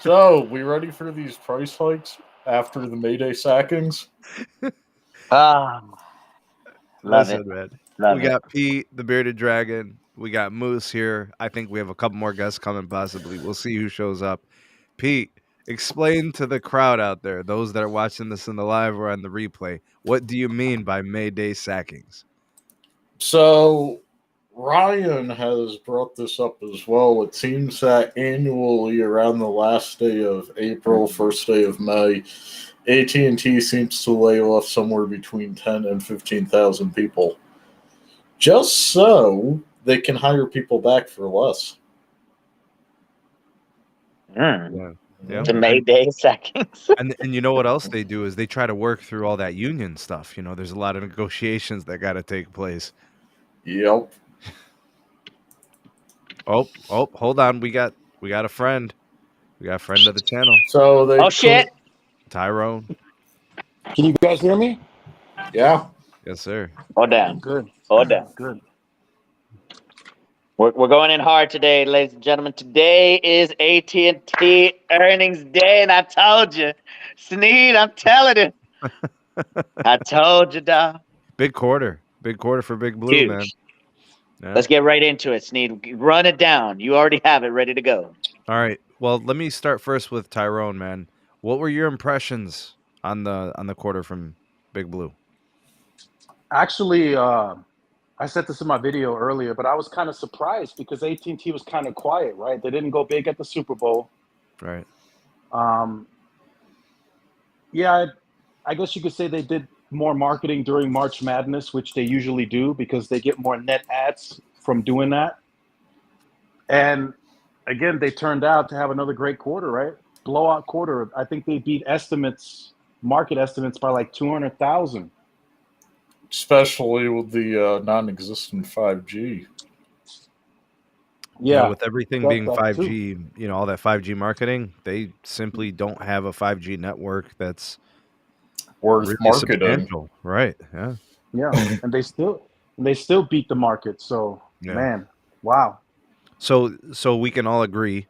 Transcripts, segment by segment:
So, we ready for these price hikes after the Mayday sackings? Ah, Listen, man. Love We it. got Pete, the bearded dragon. We got Moose here. I think we have a couple more guests coming, possibly. We'll see who shows up. Pete, explain to the crowd out there, those that are watching this in the live or on the replay, what do you mean by Mayday sackings? So, Ryan has brought this up as well. It seems that annually, around the last day of April, first day of May, AT&T seems to lay off somewhere between 10 and 15,000 people, just so they can hire people back for less. Mm. Yeah. The Mayday sackings. And you know what else they do is they try to work through all that union stuff. You know, there's a lot of negotiations that got to take place. Yep. Oh, hold on. We got a friend. We got a friend of the channel. So they. Oh shit! Tyrone. Can you guys hear me? Yeah. Yes, sir. Hold down. Good. Hold down. Good. We're going in hard today, ladies and gentlemen. Today is AT&T earnings day, and I told you, Sneed, I'm telling you. I told you, dog. Big quarter for Big Blue, Huge. man. Yeah. Let's get right into it, Sneed. Run it down. You already have it ready to go. All right. Well, let me start first with Tyrone, man. What were your impressions on the quarter from Big Blue? Actually, I said this in my video earlier, but I was kind of surprised because AT&T was kind of quiet, right? They didn't go big at the Super Bowl. Right. Yeah, I guess you could say they did more marketing during March Madness, which they usually do because they get more net ads from doing that. And again, they turned out to have another great quarter, right? Blowout quarter. I think they beat market estimates by like 200,000. Especially with the non-existent 5G. Yeah, with everything being 5G, you know, all that 5G marketing, they simply don't have a 5G network that's worth really marketing. Substantial. Right. Yeah. Yeah, and they still beat the market. So, man, wow. So we can all agree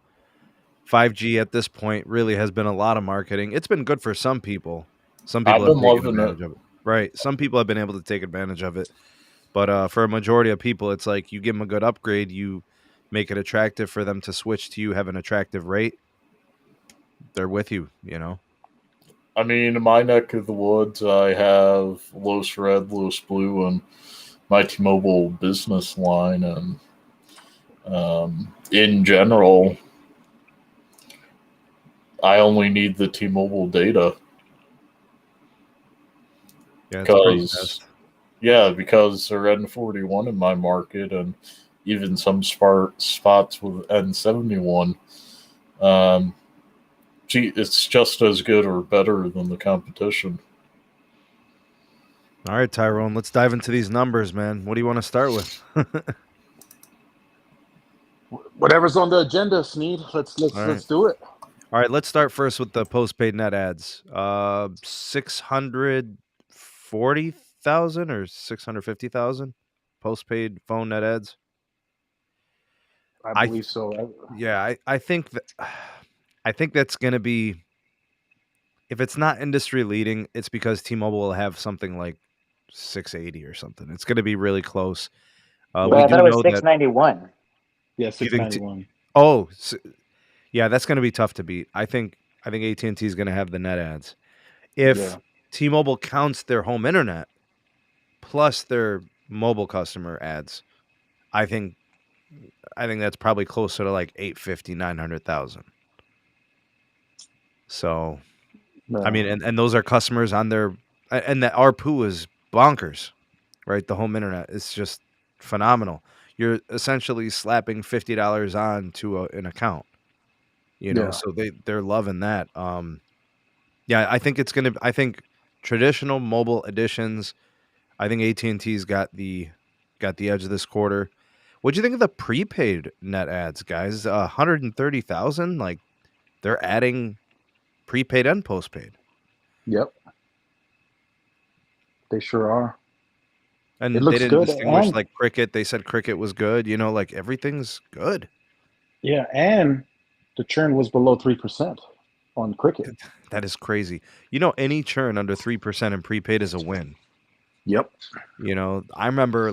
5G at this point really has been a lot of marketing. It's been good for some people. Some people have taken advantage of it. Right. Some people have been able to take advantage of it. But for a majority of people, it's like you give them a good upgrade, you make it attractive for them to switch to you, have an attractive rate. They're with you, you know. I mean, in my neck of the woods, I have Los Red, Los Blue, and my T-Mobile business line. And in general, I only need the T-Mobile data. Yeah, because they're N41 in my market, and even some spots with N71. It's just as good or better than the competition. All right, Tyrone, let's dive into these numbers, man. What do you want to start with? Whatever's on the agenda, Sneed. Let's do it. All right, let's start first with the postpaid net ads. 640,000 or 650,000 postpaid phone net ads. I believe so. Yeah, I think that's going to be, if it's not industry leading, it's because T-Mobile will have something like 680 or something. It's going to be really close. I thought it was 691. Yeah, 691. Yeah, that's going to be tough to beat. I think AT&T is going to have the net ads. If T-Mobile counts their home internet plus their mobile customer ads, I think that's probably closer to like 850, 900,000. So, I mean, and those are customers on their, and that ARPU is bonkers, right? The home internet is just phenomenal. You're essentially slapping $50 on to an account, you know, so they're loving that. I think I think traditional mobile editions, I think AT&T's got the edge this quarter. What'd you think of the prepaid net ads, guys? 130,000, like they're adding prepaid and postpaid. Yep. They sure are. And they didn't distinguish like Cricket. They said Cricket was good. You know, like everything's good. Yeah, and The churn was below 3% on Cricket. That is crazy. Any churn under 3% in prepaid is a win. Yep. I remember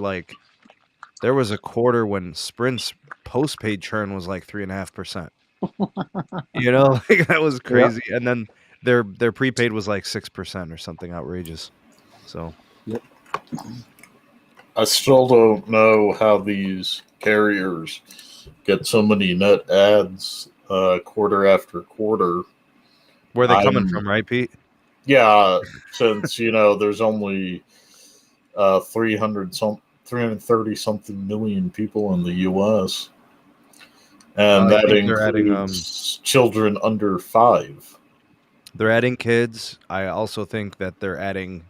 there was a quarter when Sprint's postpaid churn was like 3.5%. That was crazy. Yep. And then their prepaid was like 6% or something outrageous. So, yep. I still don't know how these carriers get so many net adds quarter after quarter. Where are they coming from, right, Pete? Yeah, since there's only 330 something million people in the U.S. and that includes children under 5. They're adding kids. I also think that they're adding,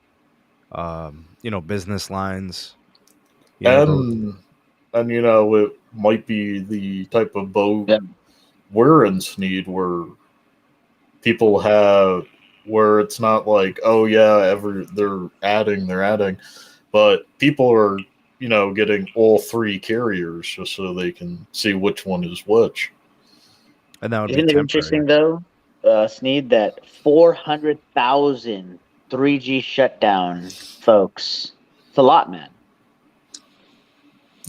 business lines. And it might be the type of boat we're in Sneed, where people have, where it's not like, oh yeah, they're adding, but people are, getting all 3 carriers just so they can see which one is which. And that would Isn't be it interesting though, Sneed, that 400,000 3G shutdown folks? It's a lot, man.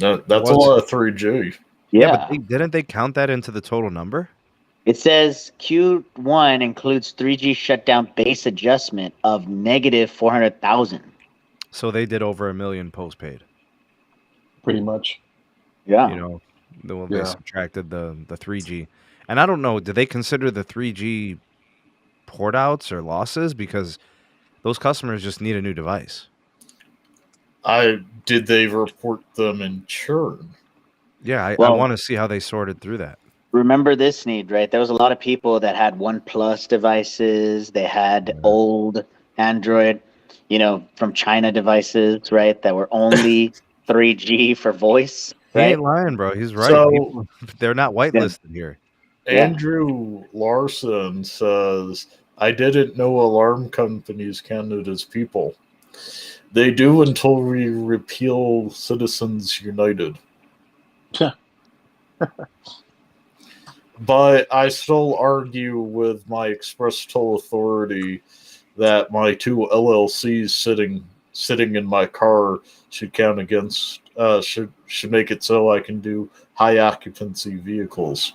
That's a lot of 3G. Yeah, but didn't they count that into the total number? It says Q1 includes 3G shutdown base adjustment of negative 400,000. So they did over 1 million postpaid. Pretty much. Yeah. They subtracted the 3G. And I don't know, do they consider the 3G port outs or losses? Because those customers just need a new device. Did they report them in churn? Yeah, I want to see how they sorted through that. Remember this, Sneed, right? There was a lot of people that had OnePlus devices. They had old Android, from China devices, right? That were only 3G for voice. Right? He ain't lying, bro. He's right. So, they're not whitelisted here. Andrew Larson says, I didn't know alarm companies counted as people. They do until we repeal Citizens United. But I still argue with my Express Toll Authority that my 2 LLCs sitting in my car should count against should make it so I can do high occupancy vehicles.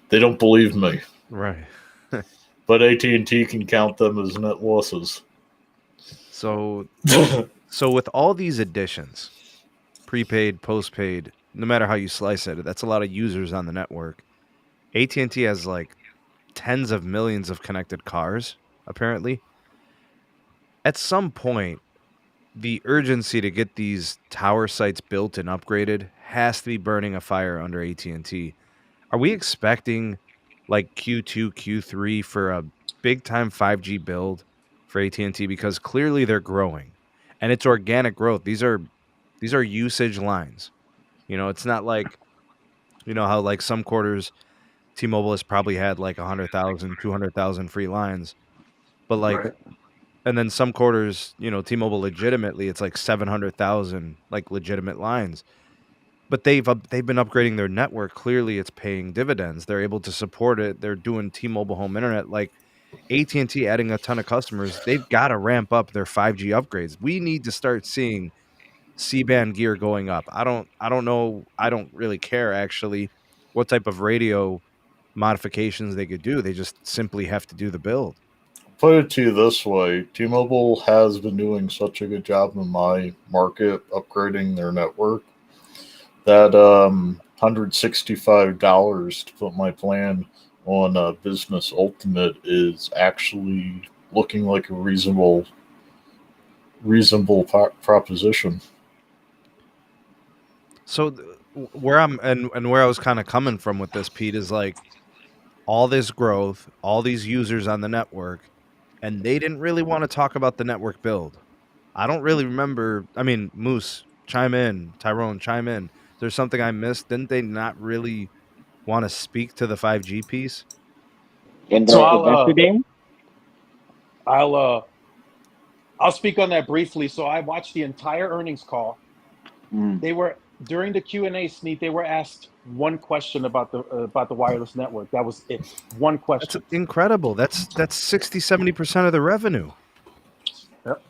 They don't believe me. Right. But AT&T can count them as net losses. So with all these additions, prepaid, postpaid, no matter how you slice it, that's a lot of users on the network. AT&T has like tens of millions of connected cars, apparently. At some point, the urgency to get these tower sites built and upgraded has to be burning a fire under AT&T. Are we expecting like Q2, Q3 for a big-time 5G build for AT&T? Because clearly they're growing, and it's organic growth. These are usage lines. It's not like, how like some quarters T-Mobile has probably had like 100,000, 200,000 free lines. But like, and then some quarters, T-Mobile legitimately, it's like 700,000 like legitimate lines. But they've been upgrading their network. Clearly, it's paying dividends. They're able to support it. They're doing T-Mobile Home Internet. Like AT&T adding a ton of customers, they've got to ramp up their 5G upgrades. We need to start seeing C-band gear going up. I don't know. I don't really care actually what type of radio modifications they could do. They just simply have to do the build. Put it to you this way, T-Mobile has been doing such a good job in my market upgrading their network that $165 to put my plan on Business Ultimate is actually looking like a reasonable proposition. So where I'm and where I was kind of coming from with this, Pete, is like all this growth, all these users on the network, and they didn't really want to talk about the network build. I don't really remember. I mean, Moose, chime in. Tyrone, chime in. Is there something I missed? Didn't they not really want to speak to the 5G piece? So I'll speak on that briefly. So I watched the entire earnings call. They were during the Q&A, Sneak, they were asked one question about the wireless network. That was it. One That's question. incredible. That's 60-70% of the revenue Yep.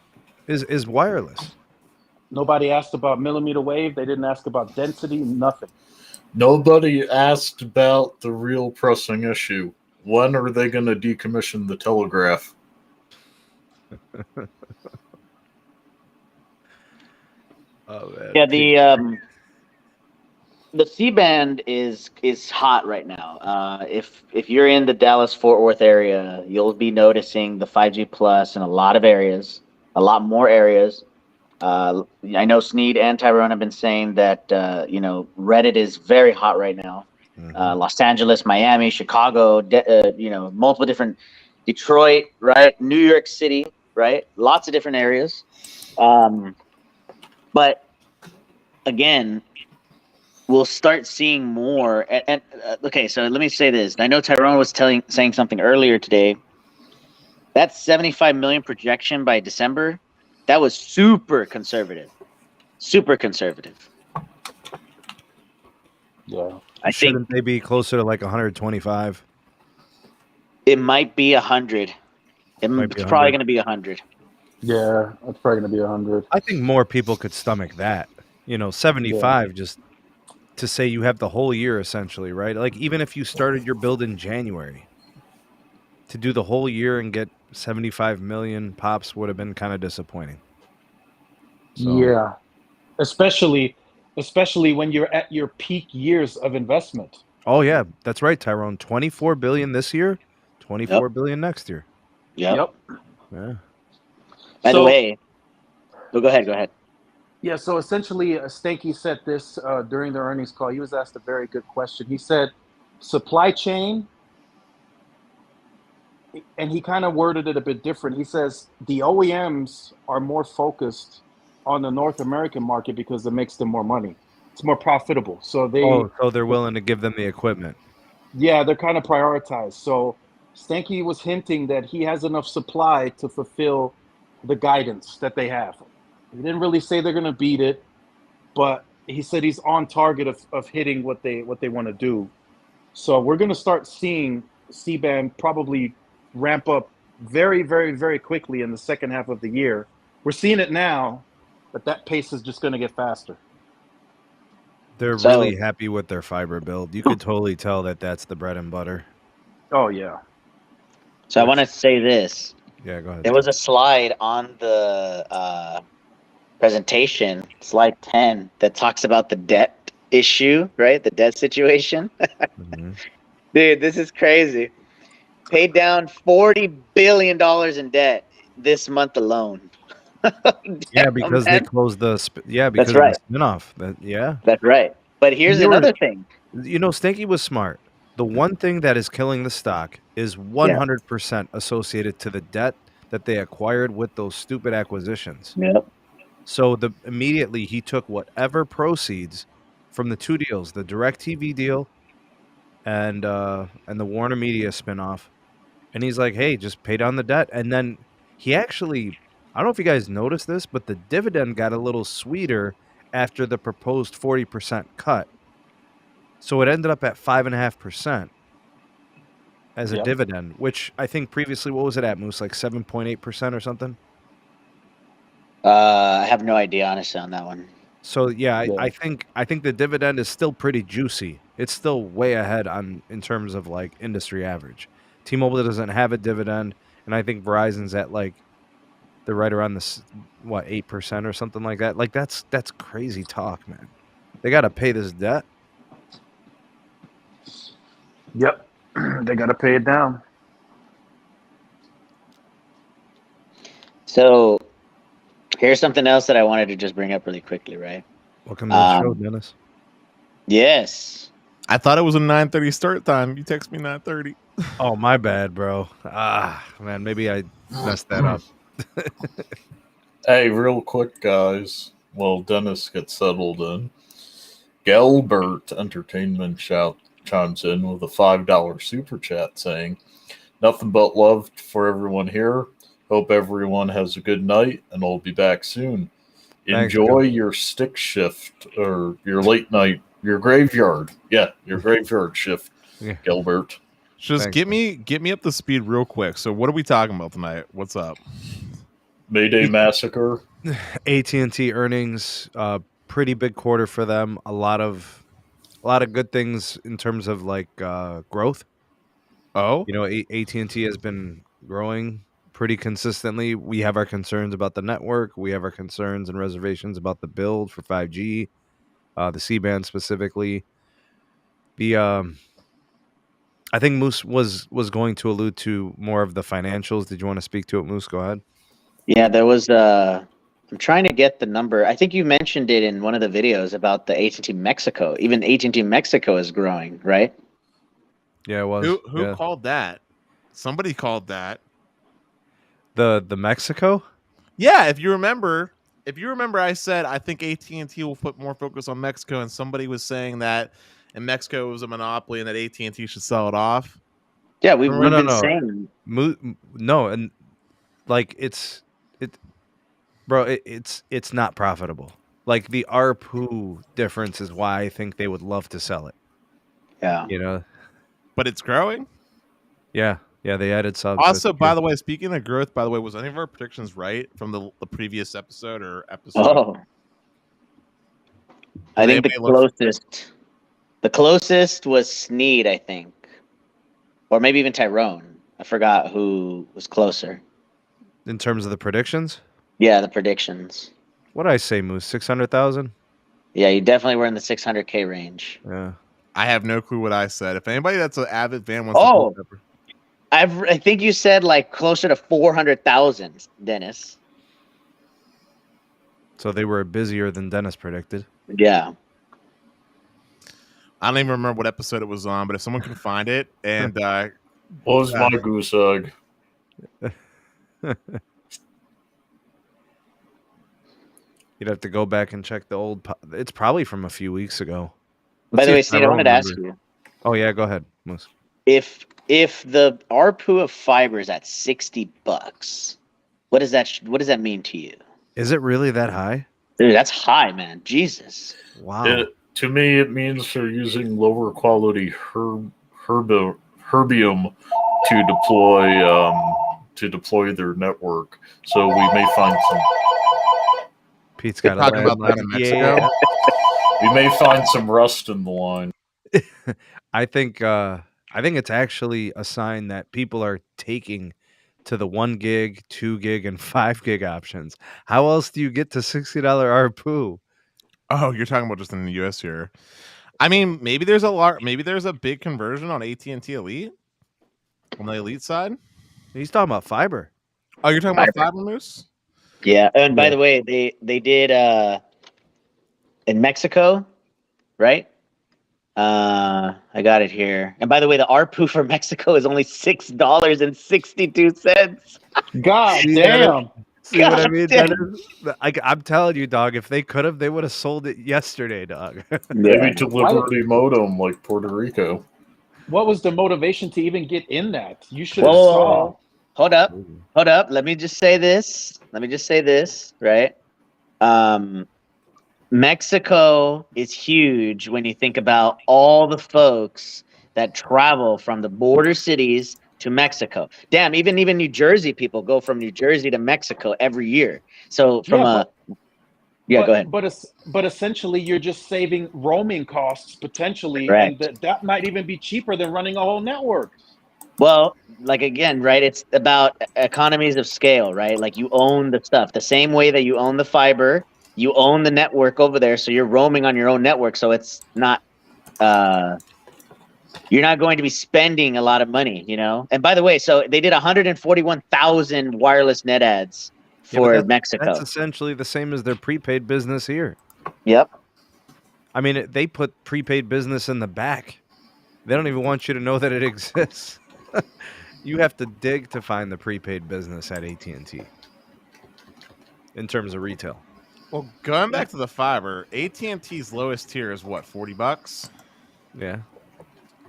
is wireless. Nobody asked about millimeter wave. They didn't ask about density. Nothing. Nobody asked about the real pressing issue. When are they going to decommission the telegraph? Oh man. Yeah, the C-band is hot right now. If you're in the Dallas-Fort Worth area, you'll be noticing the 5G Plus in a lot of areas, a lot more areas. I know Sneed and Tyrone have been saying that Reddit is very hot right now. Mhm. Los Angeles, Miami, Chicago, multiple different, Detroit, right? New York City, right? Lots of different areas. But again, we'll start seeing more. Okay, so let me say this. I know Tyrone was saying something earlier today. That 75 million projection by December, that was super conservative. Super conservative. Yeah. I think Shouldn't they be closer to like 125? it might be 100. It's probably going to be 100. Yeah, it's probably going to be 100. I think more people could stomach that. 75 just to say you have the whole year essentially, right? Like even if you started your build in January, to do the whole year and get 75 million pops would have been kind of disappointing. So, Yeah, especially when you're at your peak years of investment. oh yeah, that's right, Tyrone. 24 billion this year, 24 billion next year. Yep. Yeah. By the way, go ahead. Yeah, so essentially, Stanky said this during the earnings call. He was asked a very good question. He said, supply chain, and he kind of worded it a bit different. He says the OEMs are more focused on the North American market because it makes them more money. It's more profitable. So so they're willing to give them the equipment. yeah, they're kind of prioritized. So Stanky was hinting that he has enough supply to fulfill the guidance that they have. He didn't really say they're going to beat it, but he said he's on target of hitting what they want to do. So we're going to start seeing C-band probably ramp up very, very, very quickly in the second half of the year. We're seeing it now, but that pace is just going to get faster. They're really happy with their fiber build. You could totally tell that that's the bread and butter. Oh, yeah. So I want to say this. Yeah, go ahead. There was a slide on the presentation, slide 10, that talks about the debt issue, right? The debt situation. Mm-hmm. Dude, this is crazy. Paid down $40 billion in debt this month alone. Yeah, because they closed the because That's right. of the spinoff. That's right. But here's another thing. Stinky was smart. The one thing that is killing the stock is 100% associated to the debt that they acquired with those stupid acquisitions. Yep. So immediately he took whatever proceeds from the two deals, the DirecTV deal and the Warner Media spinoff, and he's like, "Hey, just pay down the debt." And then he actually, I don't know if you guys noticed this, but the dividend got a little sweeter after the proposed 40% cut. So it ended up at 5.5% as a dividend, which I think previously, what was it at, Moose? Like 7.8% or something? I have no idea, honestly, on that one. So I think the dividend is still pretty juicy. It's still way ahead in terms of like industry average. T-Mobile doesn't have a dividend, and I think Verizon's at like they're right around this 8% or something like that. Like that's crazy talk, man. They got to pay this debt. Yep, they got to pay it down. So here's something else that I wanted to just bring up really quickly, right? Welcome to the show, Dennis. Yes. I thought it was a 9:30 start time. You text me 9:30. Oh, my bad, bro. Man, maybe I messed that up. Hey, real quick, guys. While Dennis gets settled in, Gelbert Entertainment chimes in with a $5 super chat saying, "Nothing but love for everyone here. Hope everyone has a good night, and I'll be back soon. Enjoy your stick shift or your late night, your graveyard. Yeah, your graveyard shift, Gilbert. Just get me up to speed real quick. So what are we talking about tonight? What's up? Mayday Massacre. AT&T earnings, pretty big quarter for them. A lot of good things in terms of like growth. Oh, AT&T has been growing pretty consistently. We have our concerns about the network. We have our concerns and reservations about the build for 5G, the C-band specifically. I think Moose was going to allude to more of the financials. Did you want to speak to it, Moose? Go ahead. Yeah, there was I'm trying to get the number. I think you mentioned it in one of the videos about the AT&T Mexico. Even AT&T Mexico is growing, right? Yeah, it was. Who called that? Somebody called that. The Mexico? Yeah, if you remember, I said I think AT&T will put more focus on Mexico, and somebody was saying that in Mexico was a monopoly and that AT&T should sell it off. Yeah, we've been saying no, and like it's not profitable. Like the ARPU difference is why I think they would love to sell it. Yeah, but it's growing. Yeah, they added subs. Also, by the way, speaking of growth, was any of our predictions right from the previous episode or episode? Oh, I think the closest was Sneed, I think, or maybe even Tyrone. I forgot who was closer in terms of the predictions. Yeah, the predictions. What did I say, Moose? 600,000. Yeah, you definitely were in the 600K range. Yeah, I have no clue what I said. If anybody that's an avid fan wants to I think you said like closer to 400,000, Dennis. So they were busier than Dennis predicted. Yeah. I don't even remember what episode it was on, but if someone can find it and what was my goose egg? You'd have to go back and check the old. It's probably from a few weeks ago. By the way, Steve, I wanted to ask you. Oh yeah, go ahead, Moose. If the ARPU of fiber is at $60, what does that mean to you? Is it really that high? Dude, that's high, man. Jesus. Wow. To me, it means they're using lower quality herbium to deploy their network. So we may find some. Pete's got talking about that in Mexico. Yeah. We may find some rust in the line. I think it's actually a sign that people are taking to the 1 gig, 2 gig, and 5 gig options. How else do you get to $60 ARPU? Oh, you're talking about just in the US here. I mean, maybe there's a big conversion on AT&T Elite on the Elite side. He's talking about fiber. Oh, you're talking about fiber, Moose? Yeah, and by the way, they did in Mexico, right? I got it here. And by the way, the ARPU for Mexico is only $6.62. God damn. See what I mean? I'm telling you, dog, if they could have, they would have sold it yesterday, dog. Maybe to Liberty Modem like Puerto Rico. What was the motivation to even get in that? You should have saw. Hold up. Let me just say this, right? Mexico is huge when you think about all the folks that travel from the border cities to Mexico. Damn, even New Jersey people go from New Jersey to Mexico every year. So go ahead. But essentially, you're just saving roaming costs potentially, Correct. And that might even be cheaper than running a whole network. Well, like again, right? It's about economies of scale, right? Like you own the stuff the same way that you own the fiber, you own the network over there, so you're roaming on your own network. So it's not, you're not going to be spending a lot of money, you know. And by the way, so they did 141,000 wireless net adds for Mexico. That's essentially the same as their prepaid business here. Yep. I mean, they put prepaid business in the back. They don't even want you to know that it exists. You have to dig to find the prepaid business at AT&T in terms of retail. Well, going back to the fiber, AT&T's lowest tier is what, $40? Yeah.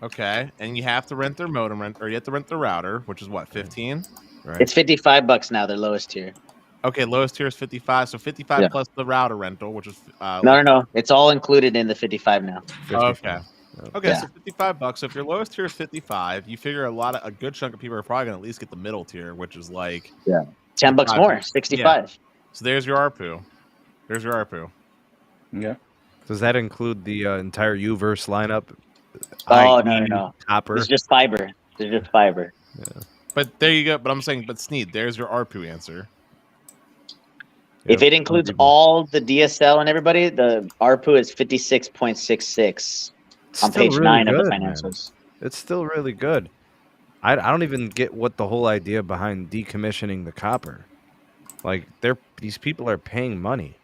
Okay, and you have to rent their modem or you have to rent the router, which is what, 15? Right. It's $55 now, their lowest tier. Okay, lowest tier is 55. So 55 Yeah. plus the router rental, which is No. It's all included in the 55 now. 55. Okay. Okay, so $55. So if your lowest tier is 55, you figure a good chunk of people are probably gonna at least get the middle tier, which is like $10 more, 65. Yeah. So there's your ARPU. Yeah. Does that include the entire Uverse lineup? Oh, no. Copper. It's just fiber. Yeah. But there you go. But I'm saying, Sneed, there's your ARPU answer. If it includes all the DSL and everybody, the ARPU is 56.66 on page really 9 of the good, financials. Man. It's still really good. I don't even get what the whole idea behind decommissioning the copper. Like these people are paying money,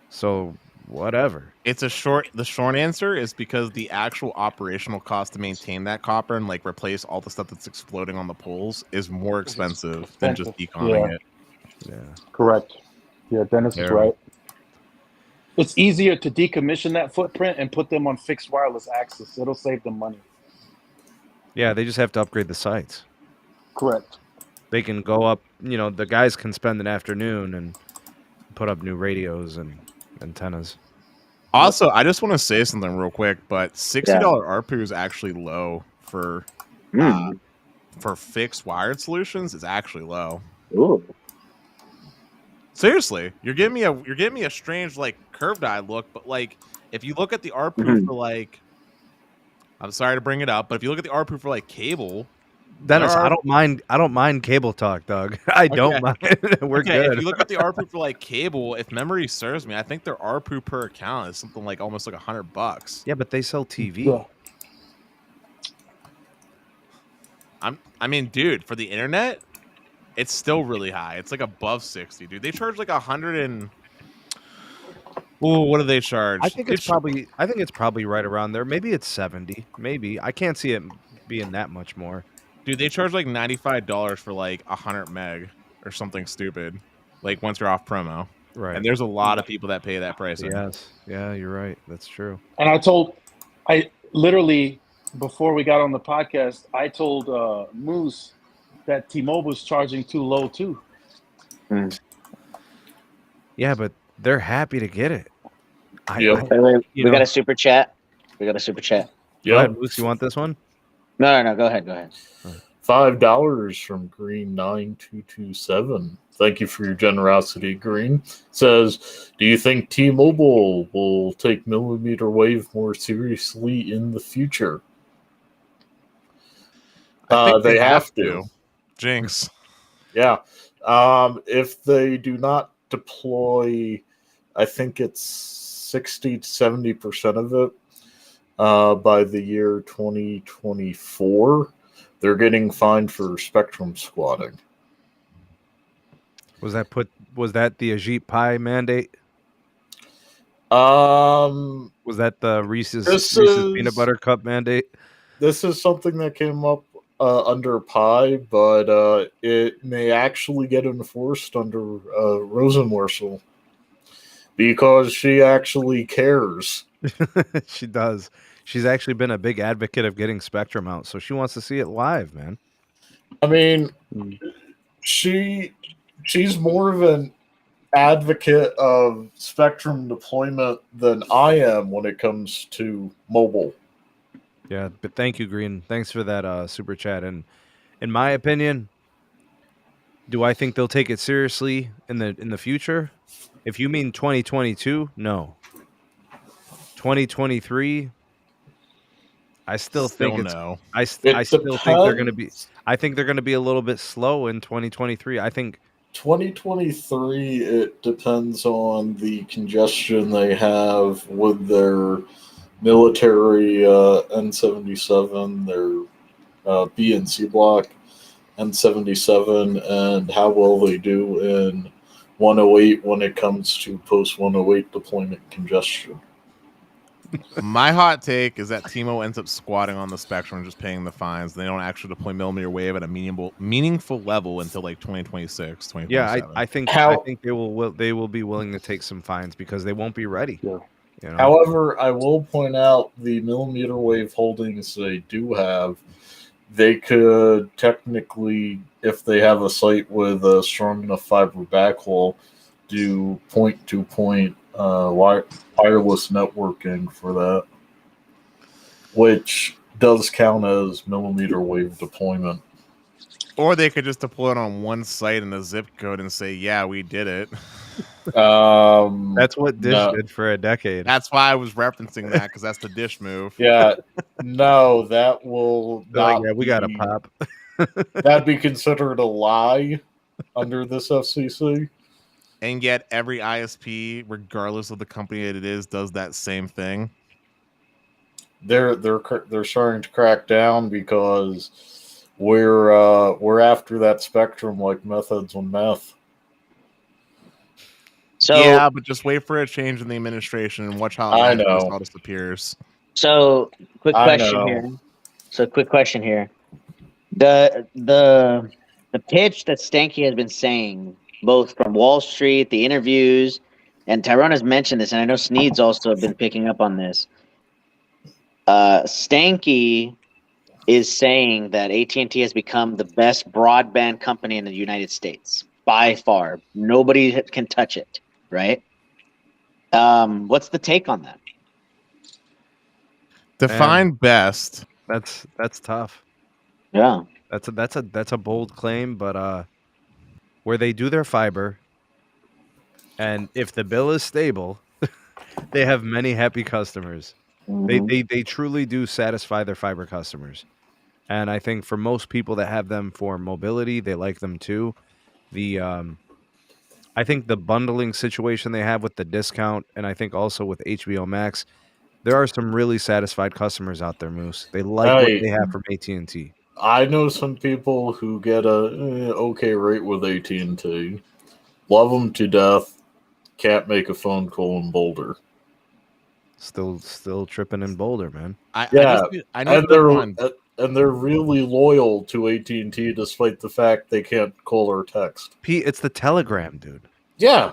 so whatever. The short answer is because the actual operational cost to maintain that copper and like replace all the stuff that's exploding on the poles is more expensive than just decomming it. Yeah, correct. Yeah, Dennis is right. It's easier to decommission that footprint and put them on fixed wireless access. It'll save them money. Yeah, they just have to upgrade the sites. Correct. They can go up, the guys can spend an afternoon and put up new radios and antennas. Also, I just want to say something real quick, but $60 ARPU is actually low for fixed wired solutions. It's actually low. Ooh. Seriously, you're giving me a strange like curved eye look, but like if you look at the ARPU for like, I'm sorry to bring it up, but if you look at the ARPU for like cable, Dennis, I don't mind cable talk, Doug. I don't mind. We're good. If you look at the ARPU for like cable, if memory serves me, I think their ARPU per account is something like almost like $100. Yeah, but they sell TV. Yeah. I mean, dude, for the internet, it's still really high. It's like above 60, dude. They charge like 100 and what do they charge? I think it's probably right around there. Maybe it's 70. Maybe. I can't see it being that much more. Dude, they charge like $95 for like 100 meg or something stupid. Like once you're off promo. Right. And there's a lot of people that pay that price. Yes. Yeah, you're right. That's true. And I literally, before we got on the podcast, I told Moose that T-Mobile's charging too low too. Yeah, but they're happy to get it. We got a super chat. Go Yeah, ahead, Moose, you want this one? No. Go ahead. $5 from Green 9227. Thank you for your generosity, Green. Says, do you think T-Mobile will take mmWave more seriously in the future? I think they have to. Jinx. Yeah. If they do not deploy, I think it's 60 to 70% of it by the year 2024, they're getting fined for spectrum squatting. Was that the Ajit Pai mandate? Was that the Reese's peanut butter cup mandate? This is something that came up under Pi, but it may actually get enforced under Rosenworcel because she actually cares. She does. She's actually been a big advocate of getting Spectrum out, so she wants to see it live, man. I mean, she's more of an advocate of Spectrum deployment than I am when it comes to mobile. Yeah, but thank you, Green. Thanks for that super chat. And in my opinion, do I think they'll take it seriously in the future? If you mean 2022, no. 2023, I still think it's no. I still think they're going to be. I think they're going to be a little bit slow in 2023. I think 2023. It depends on the congestion they have with their military N77, their B and C block N77, and how well they do in 108 when it comes to post 108 deployment congestion. My hot take is that T-Mo ends up squatting on the spectrum and just paying the fines. They don't actually deploy mmWave at a meaningful level until like 2026, 2027. Yeah, I think they will be willing to take some fines because they won't be ready. Yeah. You know? However, I will point out the mmWave holdings they do have. they could technically, if they have a site with a strong enough fiber backhaul, do point-to-point wireless networking for that, which does count as millimeter wave deployment. Or they could just deploy it on one site in a zip code and say, "Yeah, we did it." That's what Dish did for a decade. That's why I was referencing that, because that's the Dish move. Yeah, no, that will not. Like, yeah, we got a pop. That'd be considered a lie under this FCC. And yet, every ISP, regardless of the company that it is, does that same thing. They're starting to crack down because we're after that spectrum like methods on meth. So yeah, but just wait for a change in the administration and watch how all disappears. So quick question here. The pitch that Stanky has been saying, both from Wall Street, the interviews, and Tyrone has mentioned this, and I know Sneed's also been picking up on this. Stanky is saying that AT&T has become the best broadband company in the United States by far. Nobody can touch it, right? What's the take on that? Define best. That's tough. Yeah. That's a bold claim, but where they do their fiber, and if the bill is stable, they have many happy customers. Mm-hmm. They truly do satisfy their fiber customers. And I think for most people that have them for mobility, they like them too. I think the bundling situation they have with the discount, and I think also with HBO Max, there are some really satisfied customers out there, Moose. They like what they have from AT&T. I know some people who get a okay rate with AT&T, love them to death, can't make a phone call in Boulder. Still tripping in Boulder, man. And they're really loyal to AT&T despite the fact they can't call or text. Pete, it's the Telegram, dude. Yeah.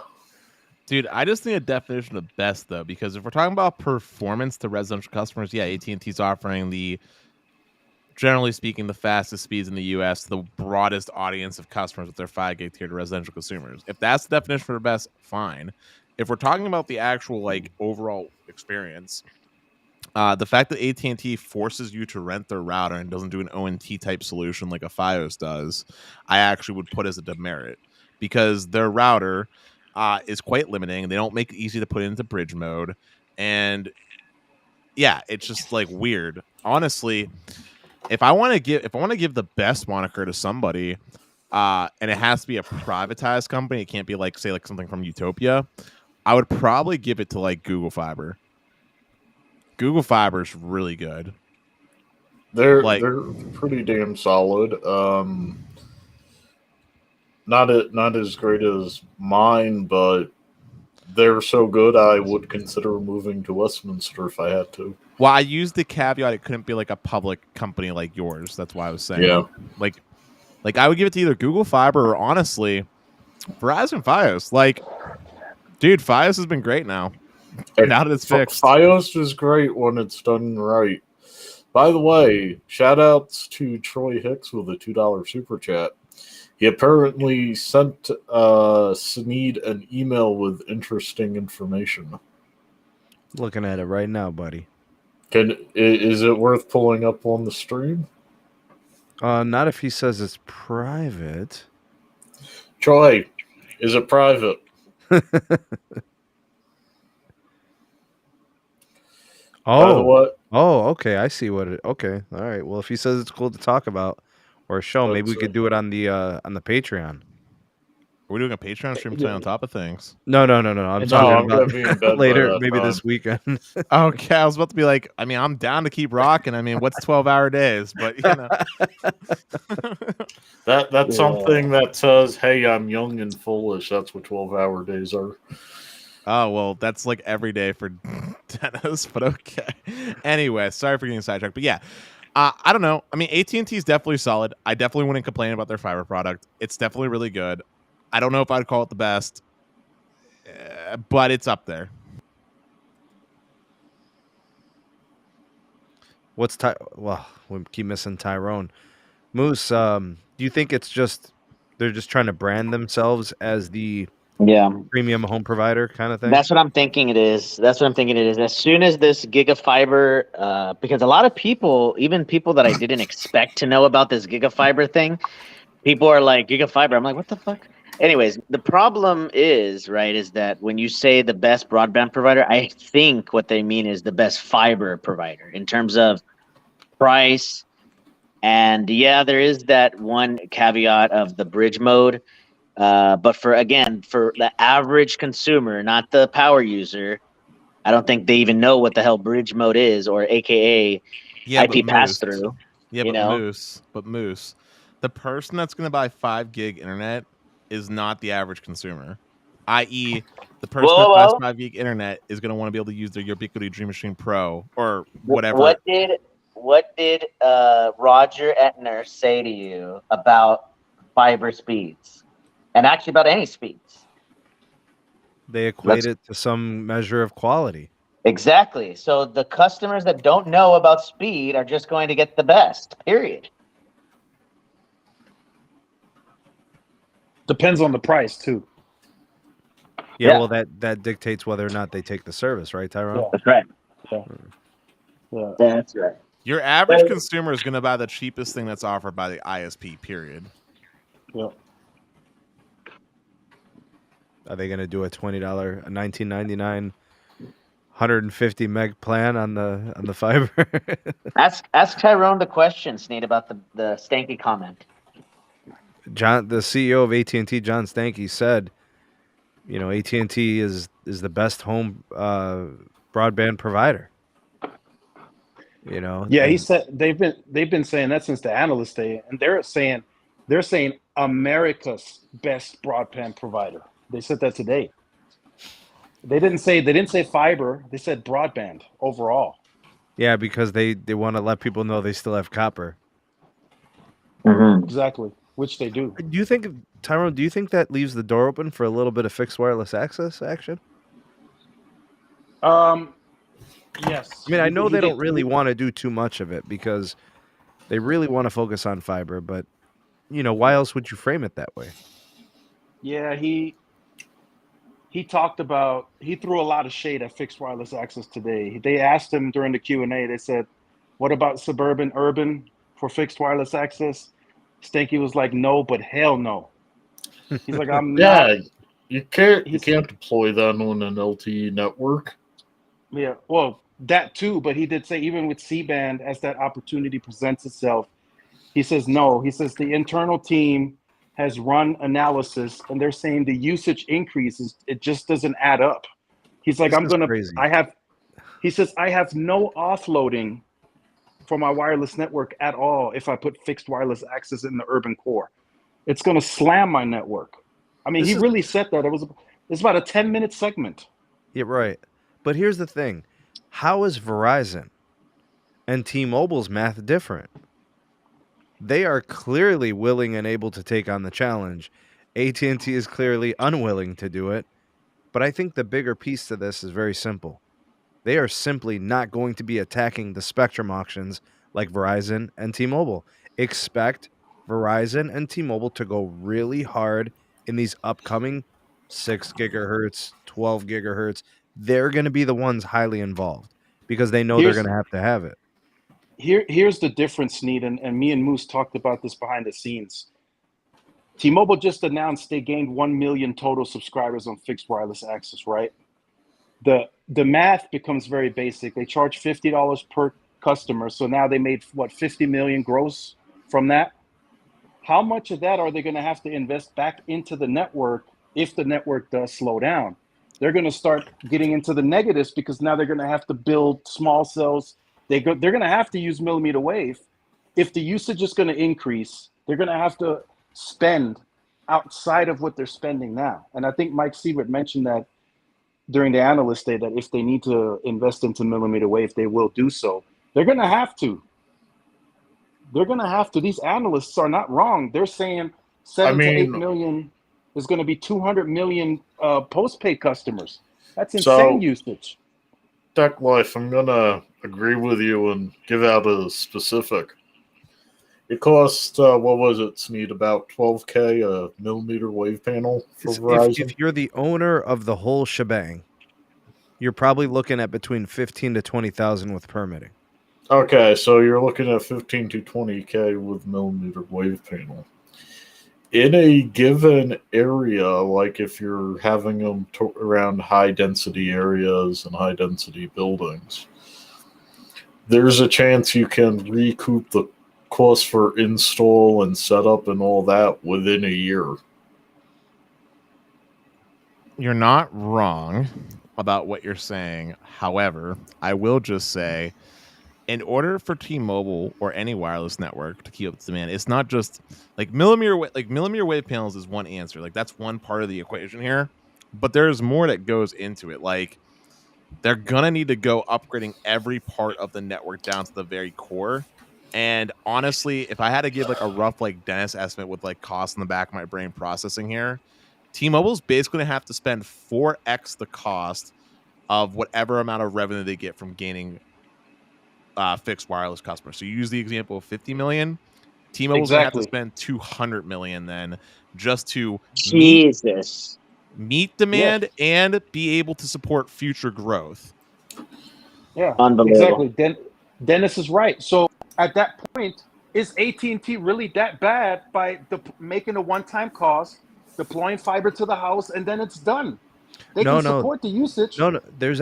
Dude, I just need a definition of best, though, because if we're talking about performance to residential customers, yeah, AT&T's offering generally speaking, the fastest speeds in the U.S. to the broadest audience of customers with their 5 gig tier to residential consumers. If that's the definition for best, fine. If we're talking about the actual overall experience, the fact that AT&T forces you to rent their router and doesn't do an ONT type solution like a Fios does, I actually would put as a demerit, because their router is quite limiting. They don't make it easy to put into bridge mode, and yeah, it's just weird. Honestly, if I want to give the best moniker to somebody, and it has to be a privatized company, it can't be say something from Utopia, I would probably give it to Google Fiber. Google Fiber is really good. They're pretty damn solid. Not as great as mine, but they're so good I would consider moving to Westminster if I had to. Well, I used the caveat it couldn't be a public company like yours. That's why I was saying. Yeah. I would give it to either Google Fiber or, honestly, Verizon Fios. Dude, Fios has been great now. Now that it's fixed. Fios is great when it's done right. By the way, shout outs to Troy Hicks with a $2 super chat. He apparently sent Sneed an email with interesting information. Looking at it right now, buddy. Is it worth pulling up on the stream? Not if he says it's private. Troy, is it private? Okay. I see what it. Okay, all right. Well, if he says it's cool to talk about or show, maybe we could do it on the Patreon. We're doing a Patreon stream today on top of things. No. I'm talking about later, maybe this weekend. Okay, I was about to be I'm down to keep rocking. What's 12-hour days? But that's something that says, "Hey, I'm young and foolish." That's what 12-hour days are. Oh, well, that's every day for Dennis, but okay. Anyway, sorry for getting sidetracked, but yeah. I don't know. AT&T is definitely solid. I definitely wouldn't complain about their fiber product. It's definitely really good. I don't know if I'd call it the best, but it's up there. Well, we keep missing Tyrone. Moose, do you think it's just they're just trying to brand themselves as the premium home provider kind of thing? That's what I'm thinking it is. As soon as this gigafiber, because a lot of people, even people that I didn't expect to know about this gigafiber thing, people are like, gigafiber. I'm like, what the fuck? Anyways, the problem is that when you say the best broadband provider, I think what they mean is the best fiber provider in terms of price. And yeah, there is that one caveat of the bridge mode. But for the average consumer, not the power user, I don't think they even know what the hell bridge mode is, or AKA IP pass through. Yeah, but Moose, the person that's going to buy 5 gig internet is not the average consumer. I.e., the person that buys 5 gig internet is going to want to be able to use their Ubiquiti Dream Machine Pro or whatever. What did Roger Etner say to you about fiber speeds, and actually about any speeds? They equate it to some measure of quality. Exactly. So the customers that don't know about speed are just going to get the best, period. Depends on the price, too. Yeah, well, that dictates whether or not they take the service, right, Tyrone? Yeah. That's right. Yeah. That's right. Your average consumer is going to buy the cheapest thing that's offered by the ISP, period. Yeah. Are they going to do a $20, a $19.99, 150 meg plan on the fiber? Ask Tyrone the question, Sneed, about the Stanky comment. John, the CEO of AT&T, John Stanky, said, AT&T is the best home broadband provider. Yeah, he said they've been saying that since the analyst day, and they're saying America's best broadband provider. They said that today. They didn't say fiber. They said broadband overall. Yeah, because they want to let people know they still have copper. Mm-hmm. Exactly, which they do. Do you think, Tyrone? Do you think that leaves the door open for a little bit of fixed wireless access action? Yes. I mean, I know they don't really want to do too much of it because they really want to focus on fiber, but why else would you frame it that way? Yeah, he talked about, he threw a lot of shade at fixed wireless access today. They asked him during the Q&A, they said, what about suburban urban for fixed wireless access? Stanky was like, no, but hell no. He's like, I'm not. Yeah, you can't deploy that on an LTE network. Yeah, well, that too, but he did say even with C-band, as that opportunity presents itself, he says no. He says the internal team has run analysis and they're saying the usage increases. It just doesn't add up. He's like, crazy. He says, I have no offloading for my wireless network at all if I put fixed wireless access in the urban core. It's going to slam my network. I mean, he really said that. It's about a 10-minute segment. Yeah, right. But here's the thing. How is Verizon and T-Mobile's math different? They are clearly willing and able to take on the challenge. AT&T is clearly unwilling to do it. But I think the bigger piece to this is very simple. They are simply not going to be attacking the spectrum auctions like Verizon and T-Mobile. Expect Verizon and T-Mobile to go really hard in these upcoming 6 gigahertz, 12 gigahertz. They're going to be the ones highly involved because they know they're going to have it. Here's the difference, Sneed, and me and Moose talked about this behind the scenes. T-Mobile just announced they gained 1 million total subscribers on fixed wireless access, right? The math becomes very basic. They charge $50 per customer, so now they made, 50 million gross from that? How much of that are they going to have to invest back into the network if the network does slow down? They're going to start getting into the negatives because now they're going to have to build small cells. They're going to have to use millimeter wave. If the usage is going to increase, they're going to have to spend outside of what they're spending now. And I think Mike Siebert mentioned that during the analyst day, that if they need to invest into millimeter wave, they will do so. They're going to have to. These analysts are not wrong. They're saying 7 to 8 million is going to be 200 million postpaid customers. That's insane usage. Tech Life, I'm gonna agree with you and give out a specific. It costs, what was it, Sneed, about $12K a millimeter wave panel for Verizon? If you're the owner of the whole shebang, you're probably looking at between 15 to 20,000 with permitting. Okay, so you're looking at 15 to 20K with millimeter wave panel. In a given area, like if you're having them around high density areas and high density buildings, there's a chance you can recoup the cost for install and setup and all that within a year. You're not wrong about what you're saying. However, I will just say, in order for T-Mobile or any wireless network to keep up with demand, it's not just like millimeter wave panels is one answer. Like that's one part of the equation here, but there's more that goes into it. Like they're gonna need to go upgrading every part of the network down to the very core. And honestly, if I had to give like a rough like Dennis estimate with like cost in the back of my brain processing here, T-Mobile's basically gonna have to spend 4x the cost of whatever amount of revenue they get from gaining fixed wireless customers. So you use the example of 50 million. T-Mobile's gonna have to spend 200 million then just to Jesus. meet demand and be able to support future growth. Yeah, Unbelievable. exactly. Dennis is right. So at that point, is AT&T really that bad by making a one-time cost, deploying fiber to the house, and then it's done? They can support the usage. No, there's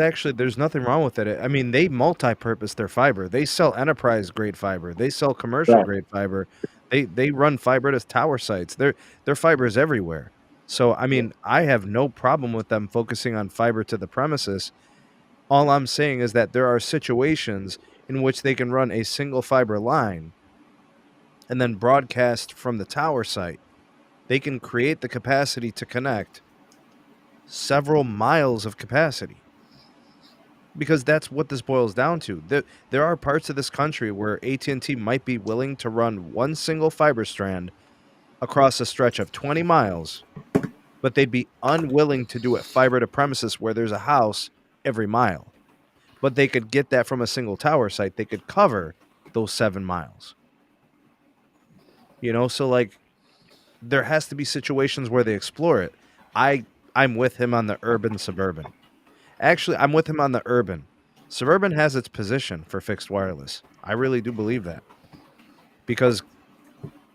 nothing wrong with it. I mean, they multi-purpose their fiber. They sell enterprise grade fiber. They sell commercial grade fiber. They run fiber to tower sites. Their fiber is everywhere. So I mean, I have no problem with them focusing on fiber to the premises. All I'm saying is that there are situations in which they can run a single fiber line and then broadcast from the tower site. They can create the capacity to connect several miles of capacity, because that's what this boils down to. There are parts of this country where AT&T might be willing to run one single fiber strand across a stretch of 20 miles, but they'd be unwilling to do it fiber to premises where there's a house every mile. But they could get that from a single tower site. They could cover those 7 miles. So like there has to be situations where they explore it. I'm with him on the urban suburban. Actually, I'm with him on the urban. Suburban has its position for fixed wireless. I really do believe that. Because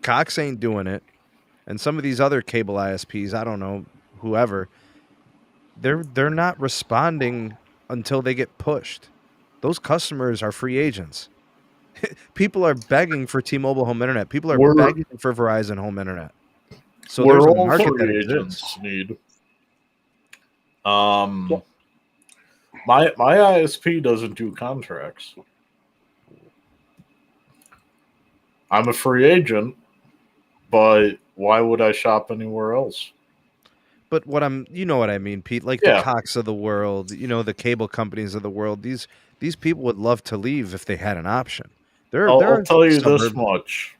Cox ain't doing it, and some of these other cable ISPs, I don't know, whoever, they're not responding until they get pushed. Those customers are free agents. People are begging for T-Mobile Home Internet. People are begging for Verizon Home Internet. So there's a market that exists. My ISP doesn't do contracts. I'm a free agent, but why would I shop anywhere else? But you know what I mean, Pete, like the Cox of the world, the cable companies of the world, these people would love to leave if they had an option. I'll tell you this much.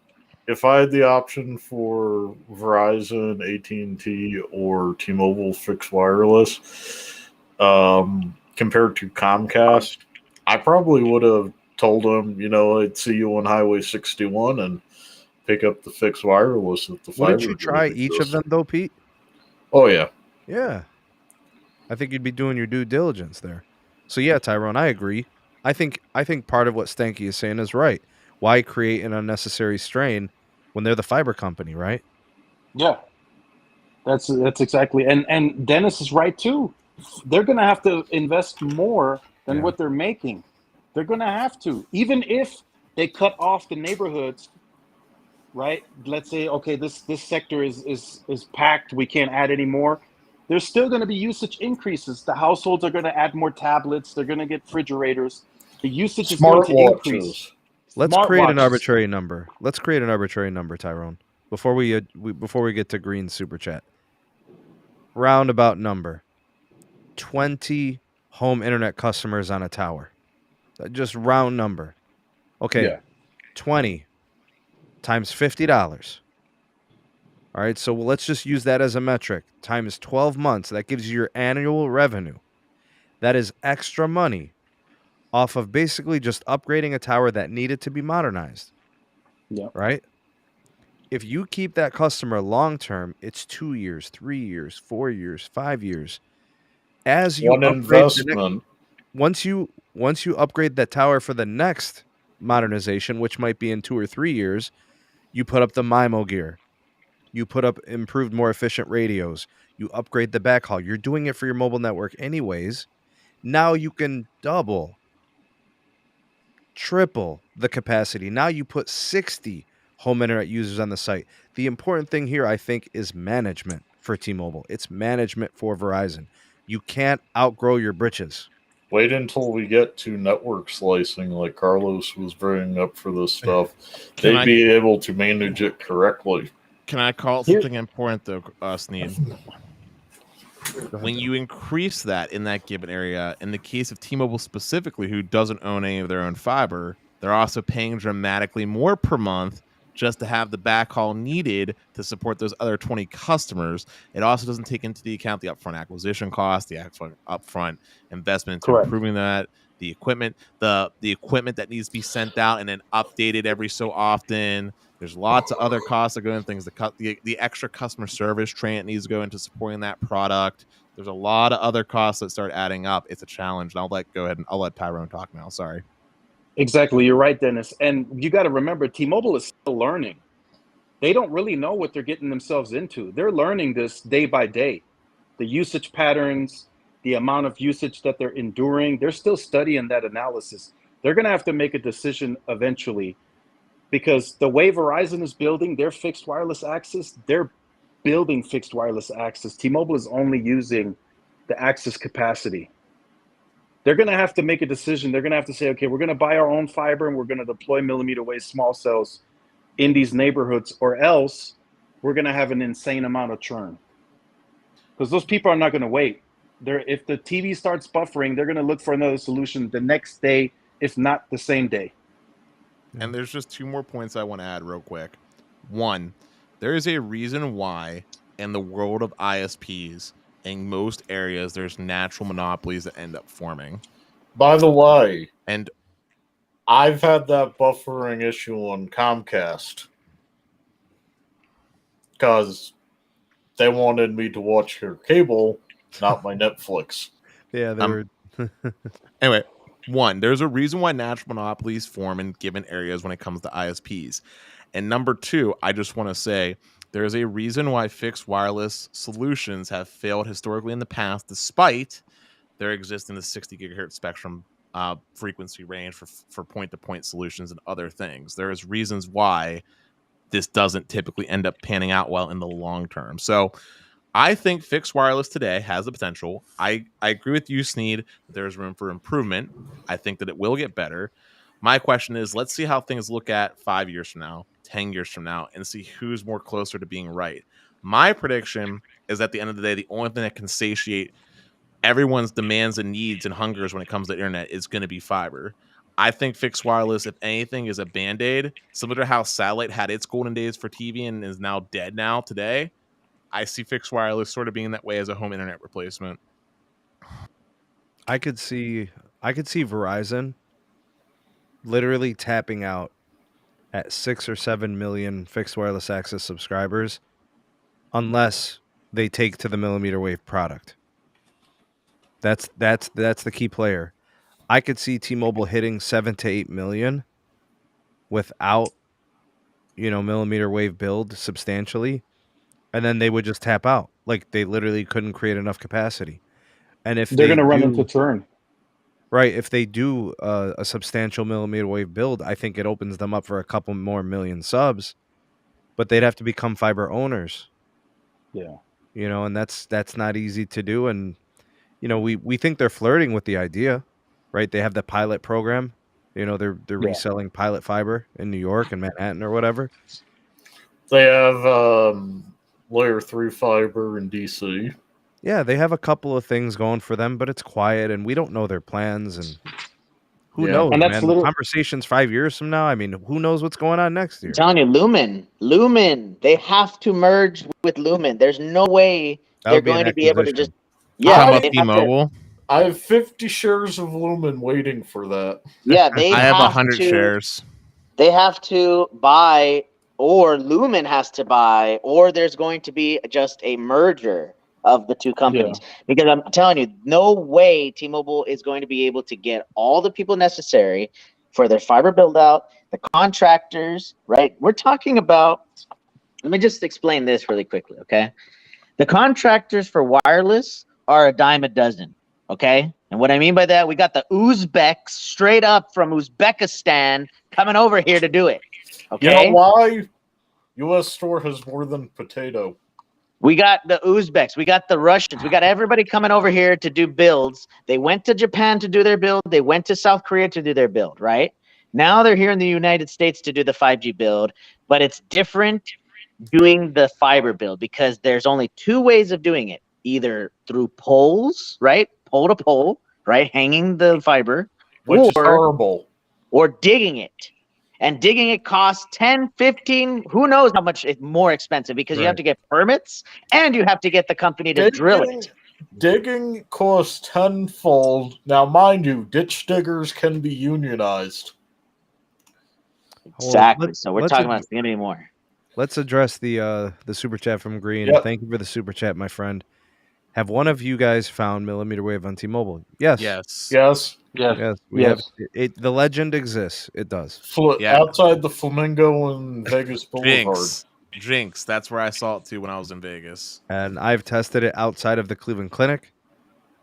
If I had the option for Verizon, AT&T, or T-Mobile fixed wireless, compared to Comcast, I probably would have told them, I'd see you on Highway 61 and pick up the fixed wireless at the fiber. Wouldn't you try each of them though, Pete? Oh yeah. Yeah. I think you'd be doing your due diligence there. So yeah, Tyrone, I agree. I think part of what Stanky is saying is right. Why create an unnecessary strain when they're the fiber company, right? Yeah. That's exactly. And Dennis is right too. They're going to have to invest more than what they're making. They're going to have to, even if they cut off the neighborhoods, right? Let's say, okay, this sector is packed. We can't add any more. There's still going to be usage increases. The households are going to add more tablets. They're going to get refrigerators. The usage is going to increase. Let's create an arbitrary number. Tyrone. Before we get to Green's super chat. Roundabout number. 20 home internet customers on a tower. Just round number. Okay. 20 times $50. All right, so let's just use that as a metric. Times 12 months. That gives you your annual revenue. That is extra money off of basically just upgrading a tower that needed to be modernized. Yeah. Right? If you keep that customer long term, it's 2 years, 3 years, 4 years, 5 years. As you One upgrade investment. once you upgrade that tower for the next modernization, which might be in 2 or 3 years, you put up the MIMO gear. You put up improved, more efficient radios. You upgrade the backhaul. You're doing it for your mobile network anyways. Now you can double, triple the capacity. Now you put 60 home internet users on the site. The important thing here, I think, is management for T-Mobile. It's management for Verizon. You can't outgrow your britches. Wait until we get to network slicing, like Carlos was bringing up for this stuff. They'd be able to manage it correctly. Can I call it something important, though, Sneed? When you increase that in that given area, in the case of T-Mobile specifically, who doesn't own any of their own fiber, they're also paying dramatically more per month just to have the backhaul needed to support those other 20 customers. It also doesn't take into the account the upfront acquisition cost, the upfront investment into improving that, the equipment, the equipment that needs to be sent out and then updated every so often. There's lots of other costs that go into things. The extra customer service train that needs to go into supporting that product. There's a lot of other costs that start adding up. It's a challenge. And I'll let Tyrone talk now. Sorry. Exactly. You're right, Dennis. And you got to remember, T-Mobile is still learning. They don't really know what they're getting themselves into. They're learning this day by day. The usage patterns, the amount of usage that they're enduring, they're still studying that analysis. They're going to have to make a decision eventually, because the way Verizon is building their fixed wireless access, they're building fixed wireless access. T-Mobile is only using the access capacity. They're going to have to make a decision. They're going to have to say, okay, we're going to buy our own fiber and we're going to deploy millimeter wave small cells in these neighborhoods, or else we're going to have an insane amount of churn. Because those people are not going to wait. If the TV starts buffering, they're going to look for another solution the next day, if not the same day. And there's just 2 more points I want to add real quick. One, there is a reason why in the world of ISPs, in most areas, there's natural monopolies that end up forming. By the way, and I've had that buffering issue on Comcast because they wanted me to watch their cable, not my Netflix. Yeah, they were. Anyway, one, there's a reason why natural monopolies form in given areas when it comes to ISPs. And number 2, I just want to say there is a reason why fixed wireless solutions have failed historically in the past, despite there existing the 60 gigahertz spectrum frequency range for point-to-point solutions and other things. There is reasons why this doesn't typically end up panning out well in the long term. So I think fixed wireless today has the potential. I agree with you, Sneed, that there's room for improvement. I think that it will get better. My question is, let's see how things look at 5 years from now, 10 years from now, and see who's more closer to being right. My prediction is at the end of the day, the only thing that can satiate everyone's demands and needs and hungers when it comes to the internet is going to be fiber. I think fixed wireless, if anything, is a Band-Aid, similar to how satellite had its golden days for TV and is now dead now today. I see fixed wireless sort of being that way as a home internet replacement. I could see Verizon literally tapping out at 6 or 7 million fixed wireless access subscribers unless they take to the millimeter wave product. That's the key player. I could see T-Mobile hitting 7 to 8 million without, millimeter wave build substantially, and then they would just tap out. Like, they literally couldn't create enough capacity. And if they're going to run into churn. Right, if they do a substantial millimeter wave build, I think it opens them up for a couple more million subs, but they'd have to become fiber owners. Yeah. And that's not easy to do. And, we think they're flirting with the idea, right? They have the pilot program. They're reselling pilot fiber in New York and Manhattan or whatever. They have layer 3 fiber in DC. Yeah, they have a couple of things going for them, but it's quiet, and we don't know their plans, and who knows, and that's man? Conversations 5 years from now, I mean, who knows what's going on next year? I'm telling you, Lumen, they have to merge with Lumen. There's no way they're going to be able to just... Yeah, T-Mobile. I have 50 shares of Lumen waiting for that. Yeah, I have 100 shares. They have to buy, or Lumen has to buy, or there's going to be just a merger of the two companies. Because I'm telling you, no way T-Mobile is going to be able to get all the people necessary for their fiber build out, the contractors, right? We're talking about, let me just explain this really quickly, okay? The contractors for wireless are a dime a dozen, okay? And what I mean by that, we got the Uzbeks straight up from Uzbekistan coming over here to do it, okay? You know why? U.S. store has more than potato. We got the Uzbeks, we got the Russians, we got everybody coming over here to do builds. They went to Japan to do their build. They went to South Korea to do their build, right? Now they're here in the United States to do the 5G build, but it's different doing the fiber build because there's only two ways of doing it, either through poles, right? Pole to pole, right? Hanging the fiber, which is horrible, or digging it. And digging it costs 10, 15, who knows how much it's more expensive because you have to get permits and you have to get the company to drill it. Digging costs tenfold. Now, mind you, ditch diggers can be unionized. Exactly. So we're talking about it's going to be more. Let's address the super chat from Green. Yep. Thank you for the super chat, my friend. Have one of you guys found millimeter wave on T-Mobile? Yes. We have it. The legend exists. It does. Outside the Flamingo and Vegas Boulevard. Jinx. That's where I saw it too when I was in Vegas. And I've tested it outside of the Cleveland Clinic.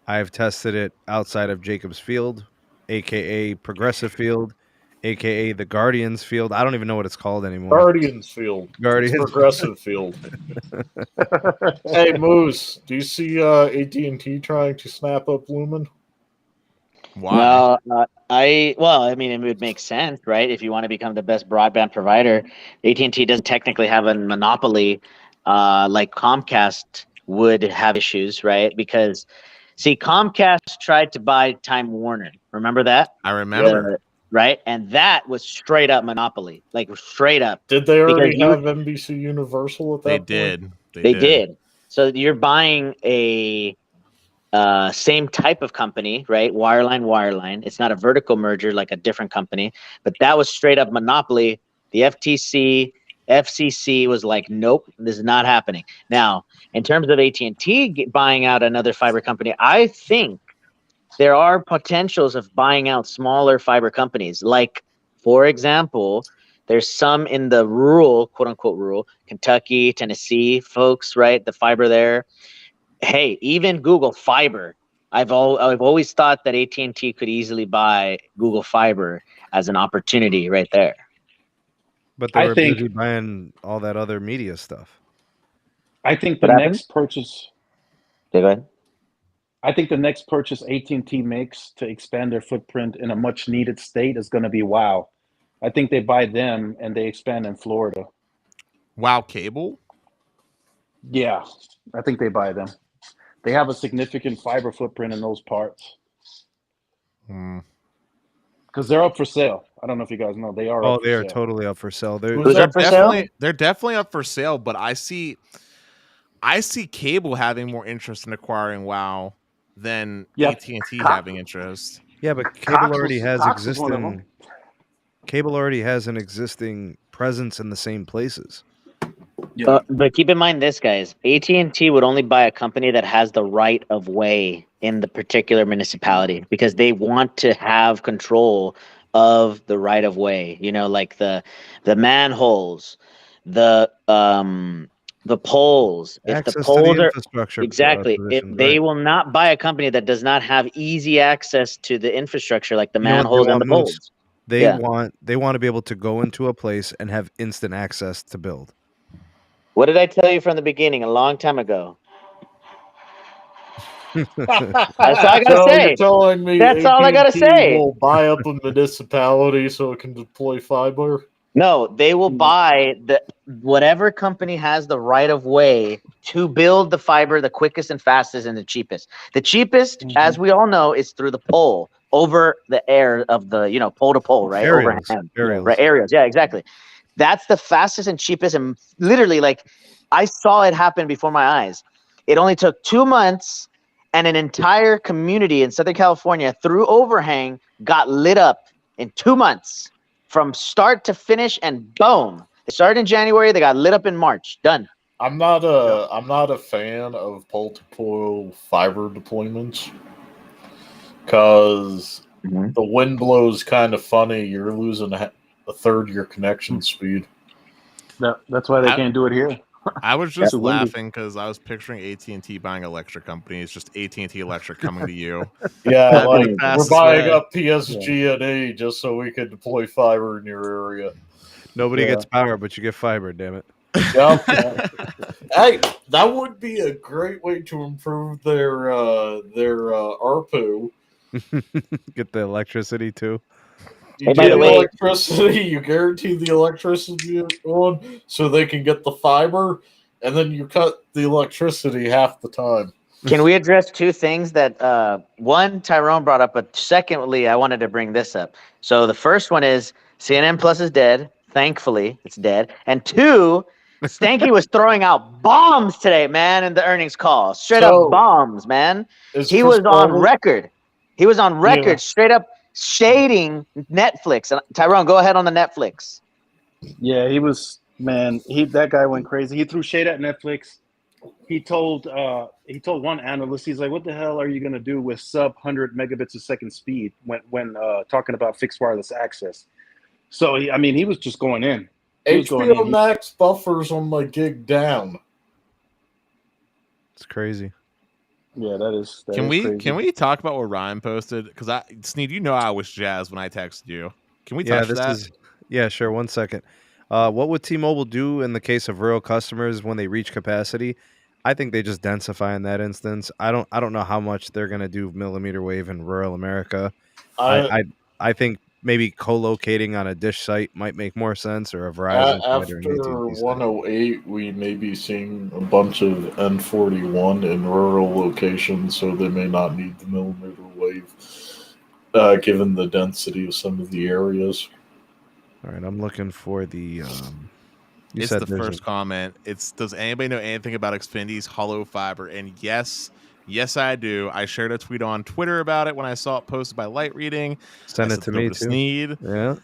I've tested it outside of Jacobs Field, aka Progressive Field, aka the Guardians Field. I don't even know what it's called anymore. Guardians Field. It's Progressive Field. Hey, Moose, do you see AT&T trying to snap up Lumen? Why? Well, I mean, it would make sense, right? If you want to become the best broadband provider, AT&T doesn't technically have a monopoly like Comcast would have issues, right? Because, see, Comcast tried to buy Time Warner. Remember that? I remember. Right? And that was straight up monopoly, like straight up. Did they already have NBC Universal at that point? They did. So you're buying a same type of company, right? Wireline. It's not a vertical merger like a different company, but that was straight up monopoly. The FCC was like, nope, this is not happening. Now, in terms of AT&T buying out another fiber company, I think there are potentials of buying out smaller fiber companies. Like, for example, there's some in the rural, quote unquote rural, Kentucky, Tennessee folks, right? The fiber there. Hey, even Google Fiber. I've always thought that AT&T could easily buy Google Fiber as an opportunity right there. But they were busy buying all that other media stuff. I think the next purchase. Okay, go ahead. I think the next purchase AT&T makes to expand their footprint in a much needed state is going to be WOW. I think they buy them and they expand in Florida. WOW Cable? Yeah, I think they buy them. They have a significant fiber footprint in those parts. Because they're up for sale. I don't know if you guys know. They are up for sale. They are totally up for sale. They're definitely up for sale, but I see Cable having more interest in acquiring WOW than AT&T having interest. Yeah, but Cable already has an existing presence in the same places. Yeah. But keep in mind this, guys. AT&T would only buy a company that has the right of way in the particular municipality because they want to have control of the right of way. You know, like the manholes, the poles. If the poles are infrastructure, exactly. If they will not buy a company that does not have easy access to the infrastructure, like the manholes and the poles. They want to be able to go into a place and have instant access to build. What did I tell you from the beginning a long time ago? That's all I gotta say. You're telling me that's all I gotta say. Will buy up a municipality so it can deploy fiber? No, they will buy whatever company has the right of way to build the fiber the quickest and fastest and the cheapest. The cheapest, as we all know, is through the pole over the air of the pole to pole, right? Aerials. Right, aerials. Yeah, exactly. That's the fastest and cheapest, and literally, like, I saw it happen before my eyes. It only took 2 months, and an entire community in Southern California through overhang got lit up in 2 months from start to finish, and boom. They started in January, they got lit up in March. Done. I'm not a fan of pole-to-pole fiber deployments because the wind blows kind of funny. You're losing a third of your connection speed. That's why they can't do it here. I was just laughing because I was picturing AT&T buying electric companies, just AT&T Electric coming to you. Yeah, like we're buying up PSG&E just so we could deploy fiber in your area. Nobody gets power, but you get fiber, damn it. Yep. Hey, that would be a great way to improve their ARPU. Get the electricity too. You get electricity, you guarantee the electricity on so they can get the fiber, and then you cut the electricity half the time. Can we address two things that one, Tyrone brought up, but secondly, I wanted to bring this up. So the first one is CNN Plus is dead. Thankfully, it's dead. And two, Stanky was throwing out bombs today, man, in the earnings call. Straight up bombs, man. He was on record. He was on record, straight up shading Netflix. And Tyrone, go ahead on the Netflix. Yeah, he was, man. That guy went crazy. He threw shade at Netflix. He told one analyst, he's like, "What the hell are you gonna do with sub 100 megabits a second speed when talking about fixed wireless access?" So he was just going in. HBO Max buffers on my gig down. It's crazy. Yeah, that is. Can we talk about what Ryan posted? Because Sneed, I was jazzed when I texted you. Can we touch that? Yeah, sure. 1 second. What would T-Mobile do in the case of rural customers when they reach capacity? I think they just densify in that instance. I don't know how much they're gonna do millimeter wave in rural America. I think maybe co-locating on a Dish site might make more sense, or a Verizon after 108, we may be seeing a bunch of N41 in rural locations, so they may not need the millimeter wave, given the density of some of the areas. All right, I'm looking for the. It's the first comment. Does anybody know anything about Xfinity's hollow fiber? And yes, I do. I shared a tweet on Twitter about it when I saw it posted by Light Reading. Send it to me too. Sneed. Yeah.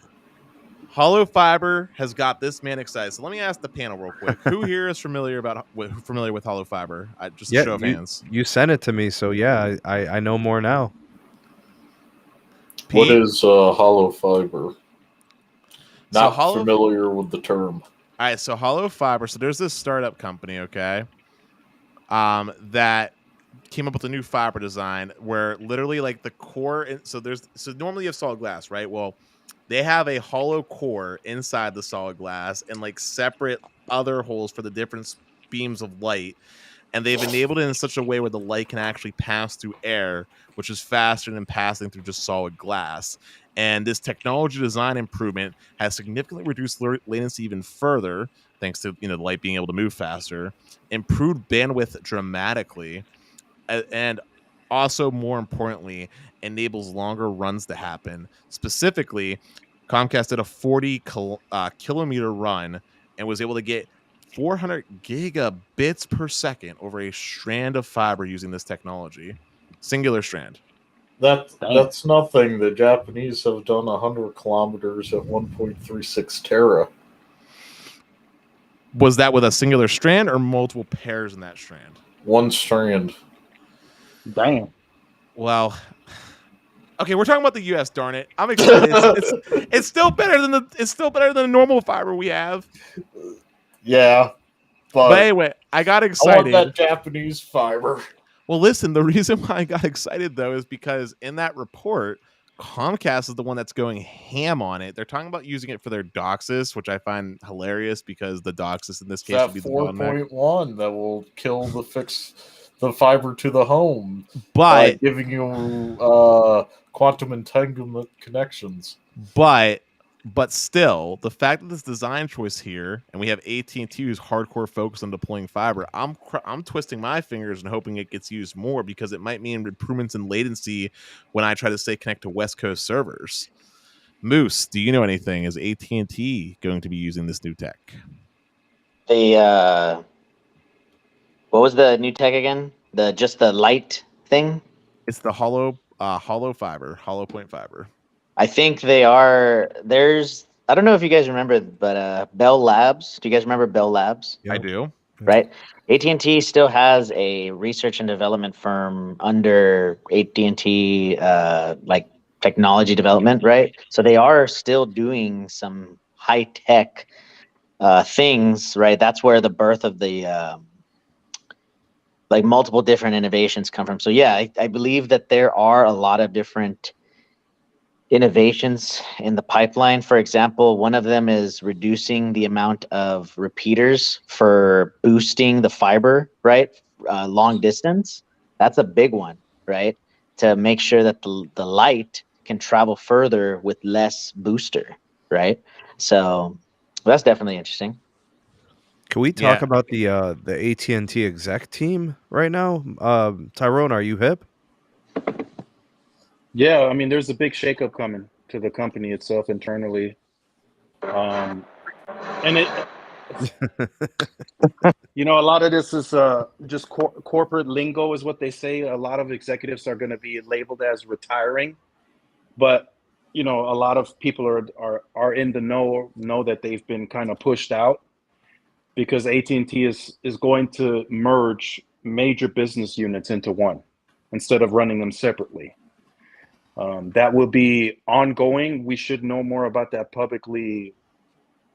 Hollow fiber has got this man excited. So let me ask the panel real quick. Who here is familiar with hollow fiber? Just a show of hands. You sent it to me, so yeah, I know more now. What is hollow fiber? Not familiar with the term. All right, so hollow fiber. So there's this startup company, okay, that came up with a new fiber design where literally like the core. So normally you have solid glass, right? Well, they have a hollow core inside the solid glass and like separate other holes for the different beams of light. And they've enabled it in such a way where the light can actually pass through air, which is faster than passing through just solid glass. And this technology design improvement has significantly reduced latency even further, thanks to the light being able to move faster, improved bandwidth dramatically, and also, more importantly, enables longer runs to happen. Specifically, Comcast did a 40 kilometer run and was able to get 400 gigabits per second over a strand of fiber using this technology. Singular strand. That's nothing. The Japanese have done 100 kilometers at 1.36 tera. Was that with a singular strand or multiple pairs in that strand? One strand. Damn. Well, okay, we're talking about the U.S. Darn it! I'm excited. It's still better than the normal fiber we have. Yeah, but anyway, I got excited. I want that Japanese fiber. Well, listen, the reason why I got excited, though, is because in that report, Comcast is the one that's going ham on it. They're talking about using it for their DOCSIS, which I find hilarious because the DOCSIS in this case would be the 4.1 that will kill the fiber to the home by giving you quantum entanglement connections. But still, the fact that this design choice here, and we have AT&T who's hardcore focused on deploying fiber, I'm twisting my fingers and hoping it gets used more because it might mean improvements in latency when I try to stay connected to West Coast servers. Moose, do you know anything? Is AT&T going to be using this new tech? What was the new tech again? Just the light thing? It's the hollow point fiber. I think they are. I don't know if you guys remember, but Bell Labs. Do you guys remember Bell Labs? I do. Right. AT&T still has a research and development firm under AT&T, like technology development, right? So they are still doing some high tech things, right? That's where the birth of the like multiple different innovations come from. So yeah, I believe that there are a lot of different innovations in the pipeline. For example, one of them is reducing the amount of repeaters for boosting the fiber, right? Long distance. That's a big one, right? To make sure that the light can travel further with less booster, right? So that's definitely interesting. Can we talk about the AT&T exec team right now? Tyrone, are you hip? Yeah, I mean, there's a big shakeup coming to the company itself internally, and it's you know, a lot of this is just corporate lingo, is what they say. A lot of executives are going to be labeled as retiring, but you know, a lot of people are in the know that they've been kind of pushed out because AT&T is going to merge major business units into one instead of running them separately. That will be ongoing. We should know more about that publicly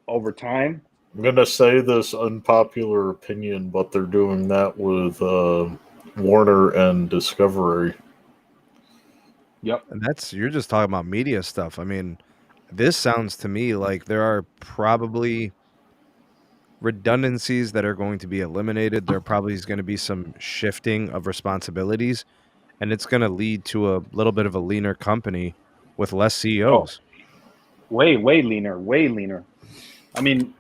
over time. I'm going to say this unpopular opinion, but they're doing that with Warner and Discovery. Yep. And you're just talking about media stuff. I mean, this sounds to me like there are probably redundancies that are going to be eliminated. There probably is going to be some shifting of responsibilities, and it's going to lead to a little bit of a leaner company with less CEOs. Way leaner. I mean,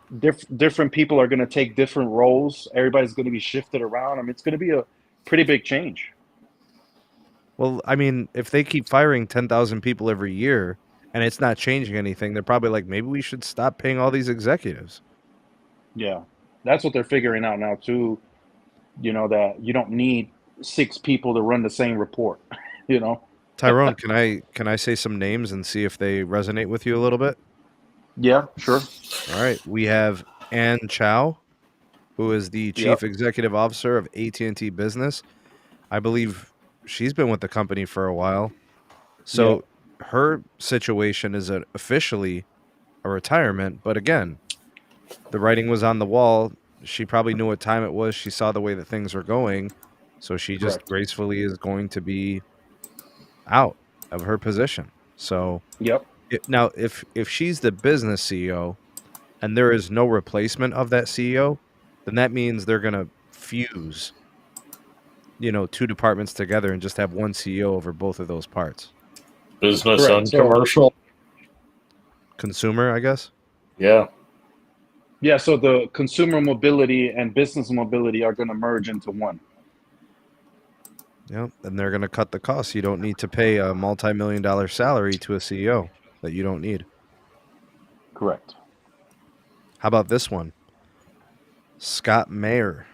different people are going to take different roles. Everybody's going to be shifted around. I mean, it's going to be a pretty big change. Well, I mean, if they keep firing 10,000 people every year and it's not changing anything, they're probably like, maybe we should stop paying all these executives. Yeah, that's what they're figuring out now too. You know, that you don't need 6 people to run the same report. You know, Tyrone, can I say some names and see if they resonate with you a little bit? Yeah, sure. All right, we have Ann Chow, who is the chief executive officer of AT&T Business. I believe she's been with the company for a while. So her situation is officially a retirement, but again, the writing was on the wall. She probably knew what time it was. She saw the way that things were going, so she just gracefully is going to be out of her position. So now if she's the business CEO and there is no replacement of that CEO, then that means they're going to fuse, you know, 2 departments together and just have one CEO over both of those parts. Business and commercial. Consumer, I guess. Yeah. Yeah, so the consumer mobility and business mobility are going to merge into one. Yeah, and they're going to cut the costs. You don't need to pay a multi-million-dollar salary to a CEO that you don't need. Correct. How about this one? Scott Mayer.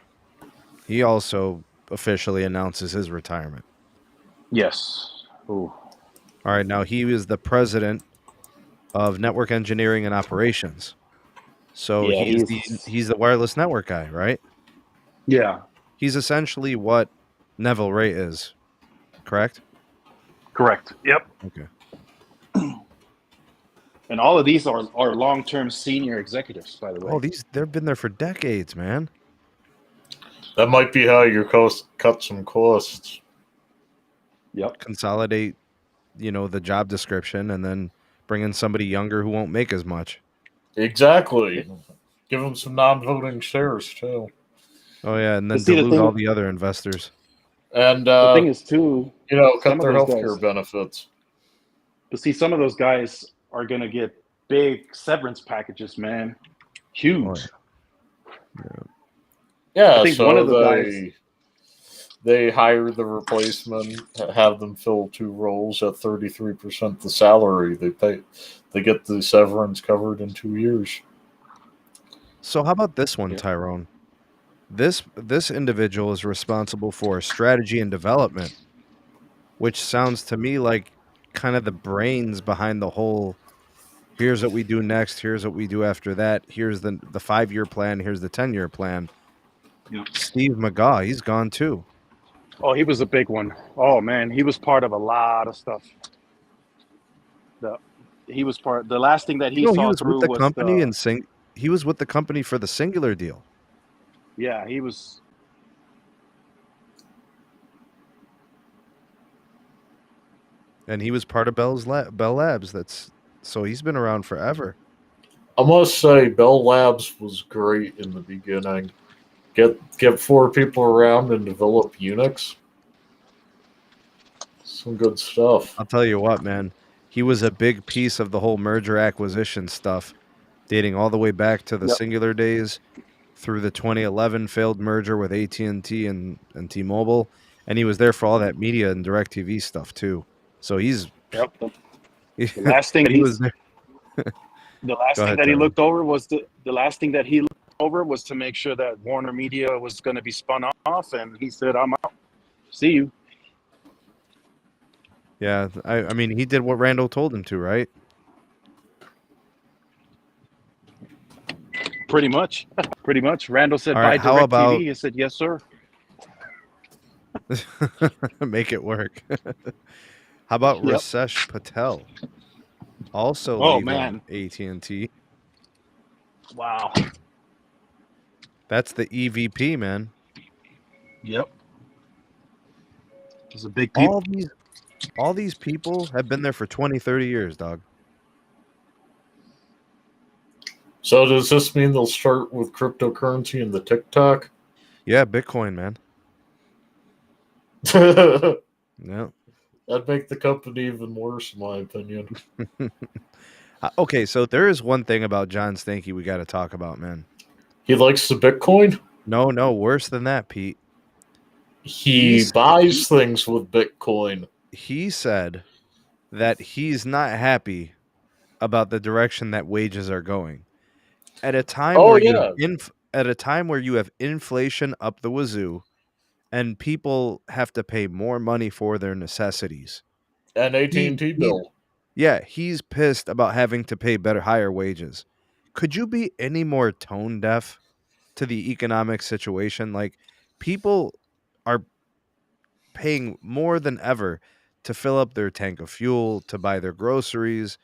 He also officially announces his retirement. Yes. Ooh. All right, now he is the president of network engineering and operations. So he's the wireless network guy, right? Yeah. He's essentially what Neville Ray is, correct? Correct. Yep. Okay. And all of these are long-term senior executives, by the way. Oh, they've been there for decades, man. That might be how you cut some costs. Yep. Consolidate, you know, the job description and then bring in somebody younger who won't make as much. Exactly. Give them some non-voting shares, too. Oh, yeah, and then dilute all the other investors. And the thing is, too, you know, cut their healthcare benefits. But see, some of those guys are going to get big severance packages, man. Huge. Yeah, I think so one of the guys... They hire the replacement, have them fill 2 roles at 33% the salary. They get the severance covered in 2 years. So how about this one, Tyrone? This individual is responsible for strategy and development which sounds to me like kind of the brains behind the whole. Here's what we do next. Here's what we do after that. Here's the 5-year plan. Here's the 10-year plan. Yep. Steve McGaw, he's gone too. Oh, he was a big one. Oh man, he was part of a lot of stuff. The last thing that he saw he was through with the was company he was with the company for the Singular deal. Yeah, he was. And he was part of Bell Labs. So he's been around forever. I must say, Bell Labs was great in the beginning. Get 4 people around and develop Unix. Some good stuff. I'll tell you what, man. He was a big piece of the whole merger acquisition stuff, dating all the way back to the Singular days, through the 2011 failed merger with AT&T and T-Mobile, and he was there for all that media and DirecTV stuff too. So he's the last thing he was there. The last thing that he looked over was to make sure that Warner Media was going to be spun off, and he said, "I'm out. See you." Yeah, I mean, he did what Randall told him to, right? Pretty much. Randall said, All right, "Buy DirecTV." He said, "Yes, sir." Make it work. How about Rasesh Patel? Also leaving AT&T. Wow. That's the EVP, man. Yep. There's a big people. All these people have been there for 20, 30 years, dog. So does this mean they'll start with cryptocurrency in the TikTok? Yeah, Bitcoin, man. Yeah. That'd make the company even worse, in my opinion. Okay, so there is one thing about John Stanky we got to talk about, man. He likes the Bitcoin? No, worse than that, Pete. He buys things with Bitcoin. He said that he's not happy about the direction that wages are going. At a time where you have inflation up the wazoo and people have to pay more money for their necessities. And AT&T bill. Yeah, he's pissed about having to pay higher wages. Could you be any more tone deaf to the economic situation? Like, people are paying more than ever to fill up their tank of fuel, to buy their groceries,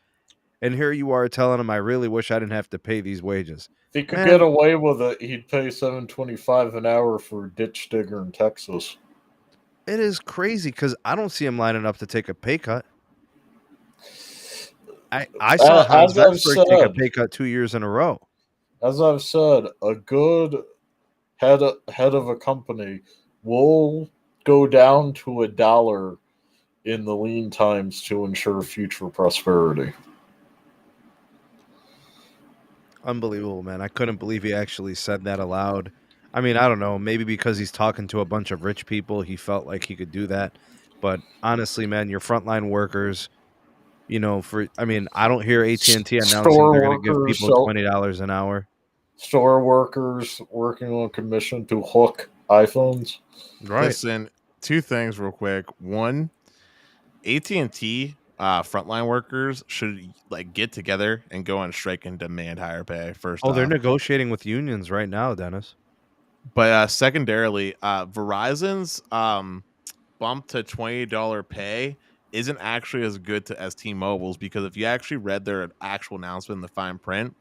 and here you are telling them, I really wish I didn't have to pay these wages. If he could get away with it, he'd pay $7.25 an hour for a ditch digger in Texas. It is crazy because I don't see him lining up to take a pay cut. I saw Hans Vestberg take a pay cut 2 years in a row. As I've said, a good head of a company will go down to $1 in the lean times to ensure future prosperity. Unbelievable, man. I couldn't believe he actually said that aloud. I mean, I don't know. Maybe because he's talking to a bunch of rich people, he felt like he could do that. But honestly, man, your frontline workers, I don't hear AT&T announcing they're going to give people $20 an hour. Store workers working on commission to hook iPhones. Right. Listen, 2 things real quick. One, AT&T frontline workers should get together and go on strike and demand higher pay. First, they're negotiating with unions right now, Dennis. But secondarily, Verizon's bump to $20 pay isn't actually as good as T-Mobile's, because if you actually read their actual announcement in the fine print,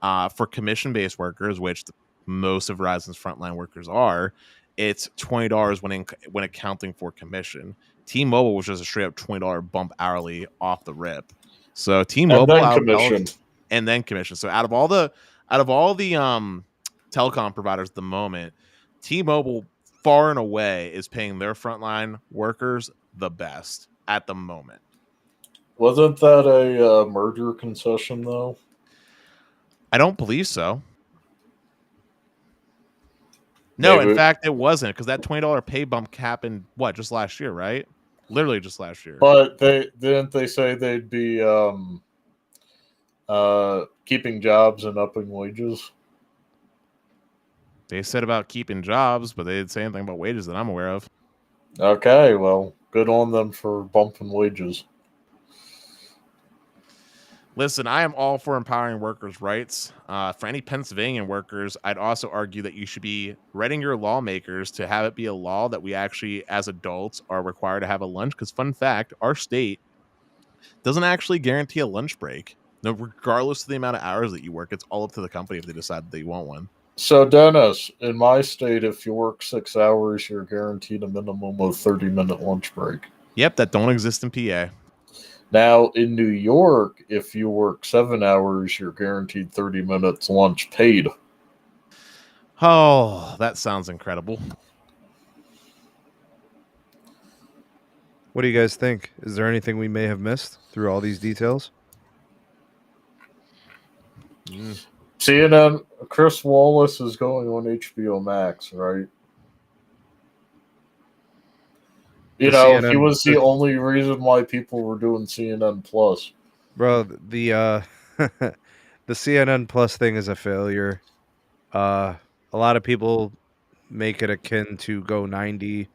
for commission-based workers, which most of Verizon's frontline workers are, it's $20 when accounting for commission. T-Mobile was just a straight up $20 bump hourly off the rip. So T-Mobile and then commission. So out of all the telecom providers at the moment, T-Mobile far and away is paying their frontline workers the best at the moment. Wasn't that a merger concession, though? I don't believe so. No, in fact, it wasn't, because that $20 pay bump happened, just last year, right? Literally just last year. But didn't they say they'd be keeping jobs and upping wages? They said about keeping jobs, but they didn't say anything about wages that I'm aware of. Okay, well, Good on them for bumping wages. Listen, I am all for empowering workers' rights. For any Pennsylvania workers, I'd also argue that you should be writing your lawmakers to have it be a law that we actually, as adults, are required to have a lunch. Because, fun fact, our state doesn't actually guarantee a lunch break. No, regardless of the amount of hours that you work, it's all up to the company if they decide that they want one. So, Dennis, in my state, if you work 6 hours, you're guaranteed a minimum of 30-minute lunch break. Yep, that don't exist in PA. Now, in New York, if you work 7 hours, you're guaranteed 30 minutes lunch paid. Oh, that sounds incredible. What do you guys think? Is there anything we may have missed through all these details? CNN, Chris Wallace is going on HBO Max, right? You know, CNN, he was the only reason why people were doing CNN Plus. Bro, the the CNN Plus thing is a failure. A lot of people make it akin to Go 90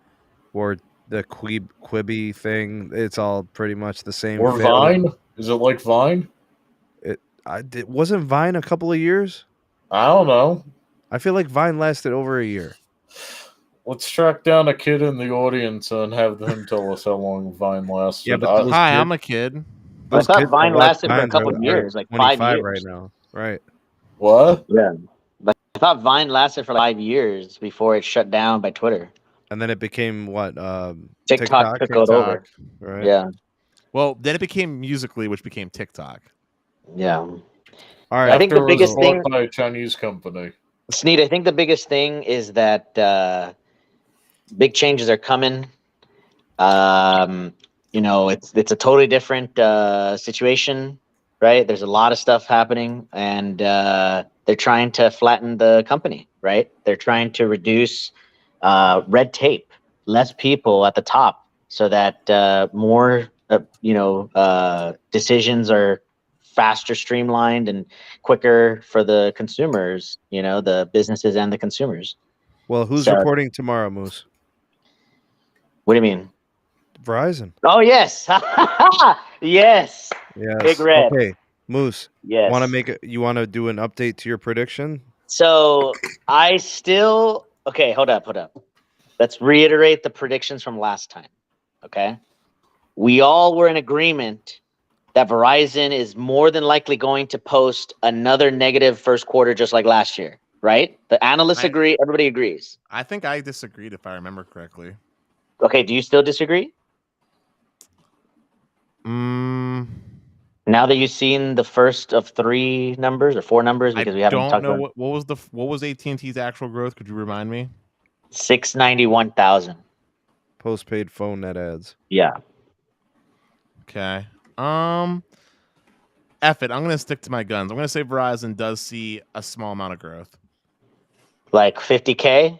or the Quibi thing. It's all pretty much the same. Or failure. Vine? Is it like Vine? Wasn't Vine a couple of years? I don't know. I feel like Vine lasted over a year. Let's track down a kid in the audience and have him tell us how long Vine lasted. Yeah, but hi, I'm a kid. I thought Vine lasted for a couple of years, like 5 years. Right now, right? What? Yeah, but I thought Vine lasted for 5 years before it shut down by Twitter. And then it became what? TikTok took it over. Right? Yeah. Well, then it became Musical.ly, which became TikTok. Yeah. All right. I think the biggest thing by a Chinese company. Sneed, I think the biggest thing is that big changes are coming. You know, it's a totally different situation, right? There's a lot of stuff happening, and they're trying to flatten the company, right? They're trying to reduce red tape, less people at the top, so that more, decisions are faster, streamlined, and quicker for the consumers, you know, the businesses and the consumers. Well, who's reporting tomorrow, Moose? What do you mean? Verizon. Oh, yes. Yes. Big Red. Okay, Moose. Yes. You want to do an update to your prediction? So okay, hold up. Let's reiterate the predictions from last time. Okay. We all were in agreement that Verizon is more than likely going to post another negative first quarter just like last year, right? The analysts agree. Everybody agrees. I think I disagreed, if I remember correctly. Okay, do you still disagree? Now that you've seen the first of 3 numbers or 4 numbers, because we haven't talked about what was AT&T's actual growth? Could you remind me? 691,000 postpaid phone net adds. Yeah. Okay. F it. I'm gonna stick to my guns. I'm gonna say Verizon does see a small amount of growth. Like 50K,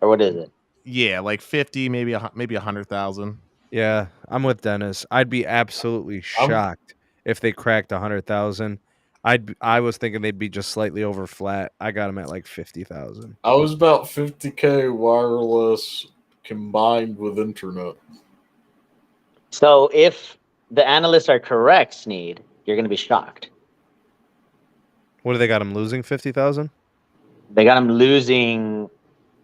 or what is it? Yeah, like 50, maybe 100,000. Yeah, I'm with Dennis. I'd be absolutely shocked if they cracked 100,000. I was thinking they'd be just slightly over flat. I got them at like 50,000. I was about 50K wireless combined with internet. So if the analysts are correct, Sneed, you're going to be shocked. What do they got them losing? 50,000? They got them losing,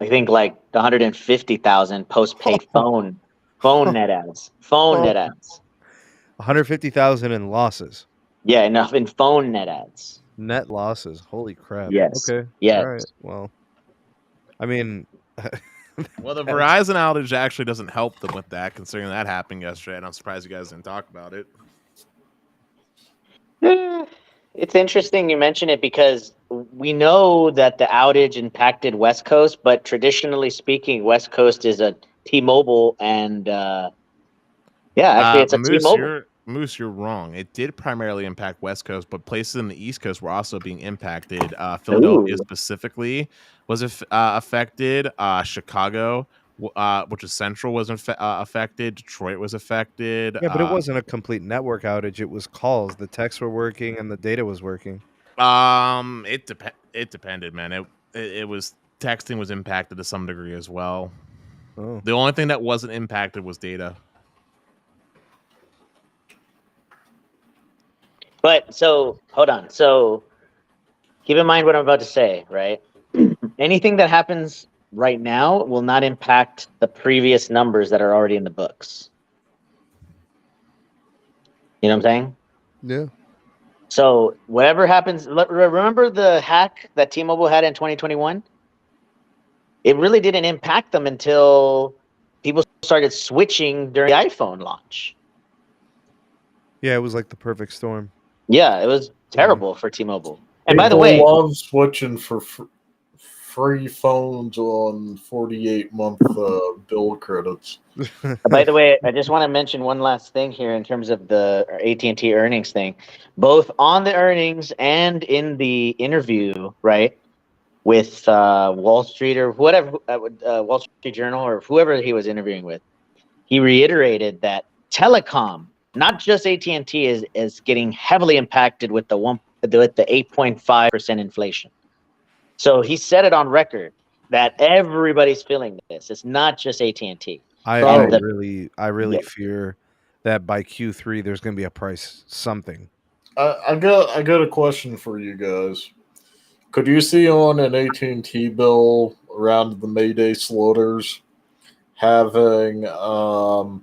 I think, like 150,000 postpaid phone net adds. Net adds. 150,000 in losses. Yeah, enough in phone net adds. Net losses. Holy crap. Yes. Okay. Yes. All right. Well, I mean, well, the Verizon outage actually doesn't help them with that, considering that happened yesterday, and I'm surprised you guys didn't talk about it. It's interesting you mention it because we know that the outage impacted West Coast, but traditionally speaking, West Coast is a T-Mobile, and actually it's a T-Mobile. Moose, you're wrong. It did primarily impact West Coast, but places in the East Coast were also being impacted. Philadelphia specifically was affected. Chicago, which is central, was affected. Detroit was affected. Yeah, but it wasn't a complete network outage. It was calls. The texts were working and the data was working. It depended, man. It was texting was impacted to some degree as well. Oh. The only thing that wasn't impacted was data. But so hold on. So keep in mind what I'm about to say, right? Anything that happens right now will not impact the previous numbers that are already in the books. You know what I'm saying? Yeah. So whatever happens, remember the hack that T-Mobile had in 2021? It really didn't impact them until people started switching during the iPhone launch. Yeah, it was like the perfect storm. Yeah, it was terrible for T-Mobile. And People by the way, love switching for free phones on 48-month bill credits. by the way, I just want to mention one last thing here in terms of the AT&T earnings thing. Both on the earnings and in the interview, right, with Wall Street or whatever, Wall Street Journal or whoever he was interviewing with, he reiterated that telecom, not just AT&T, is getting heavily impacted with the 8.5% inflation. So he said it on record that everybody's feeling this. It's not just AT&T. I really fear that by Q3 there's going to be a price something. I got a question for you guys. Could you see on an AT&T bill around the Mayday slaughters having an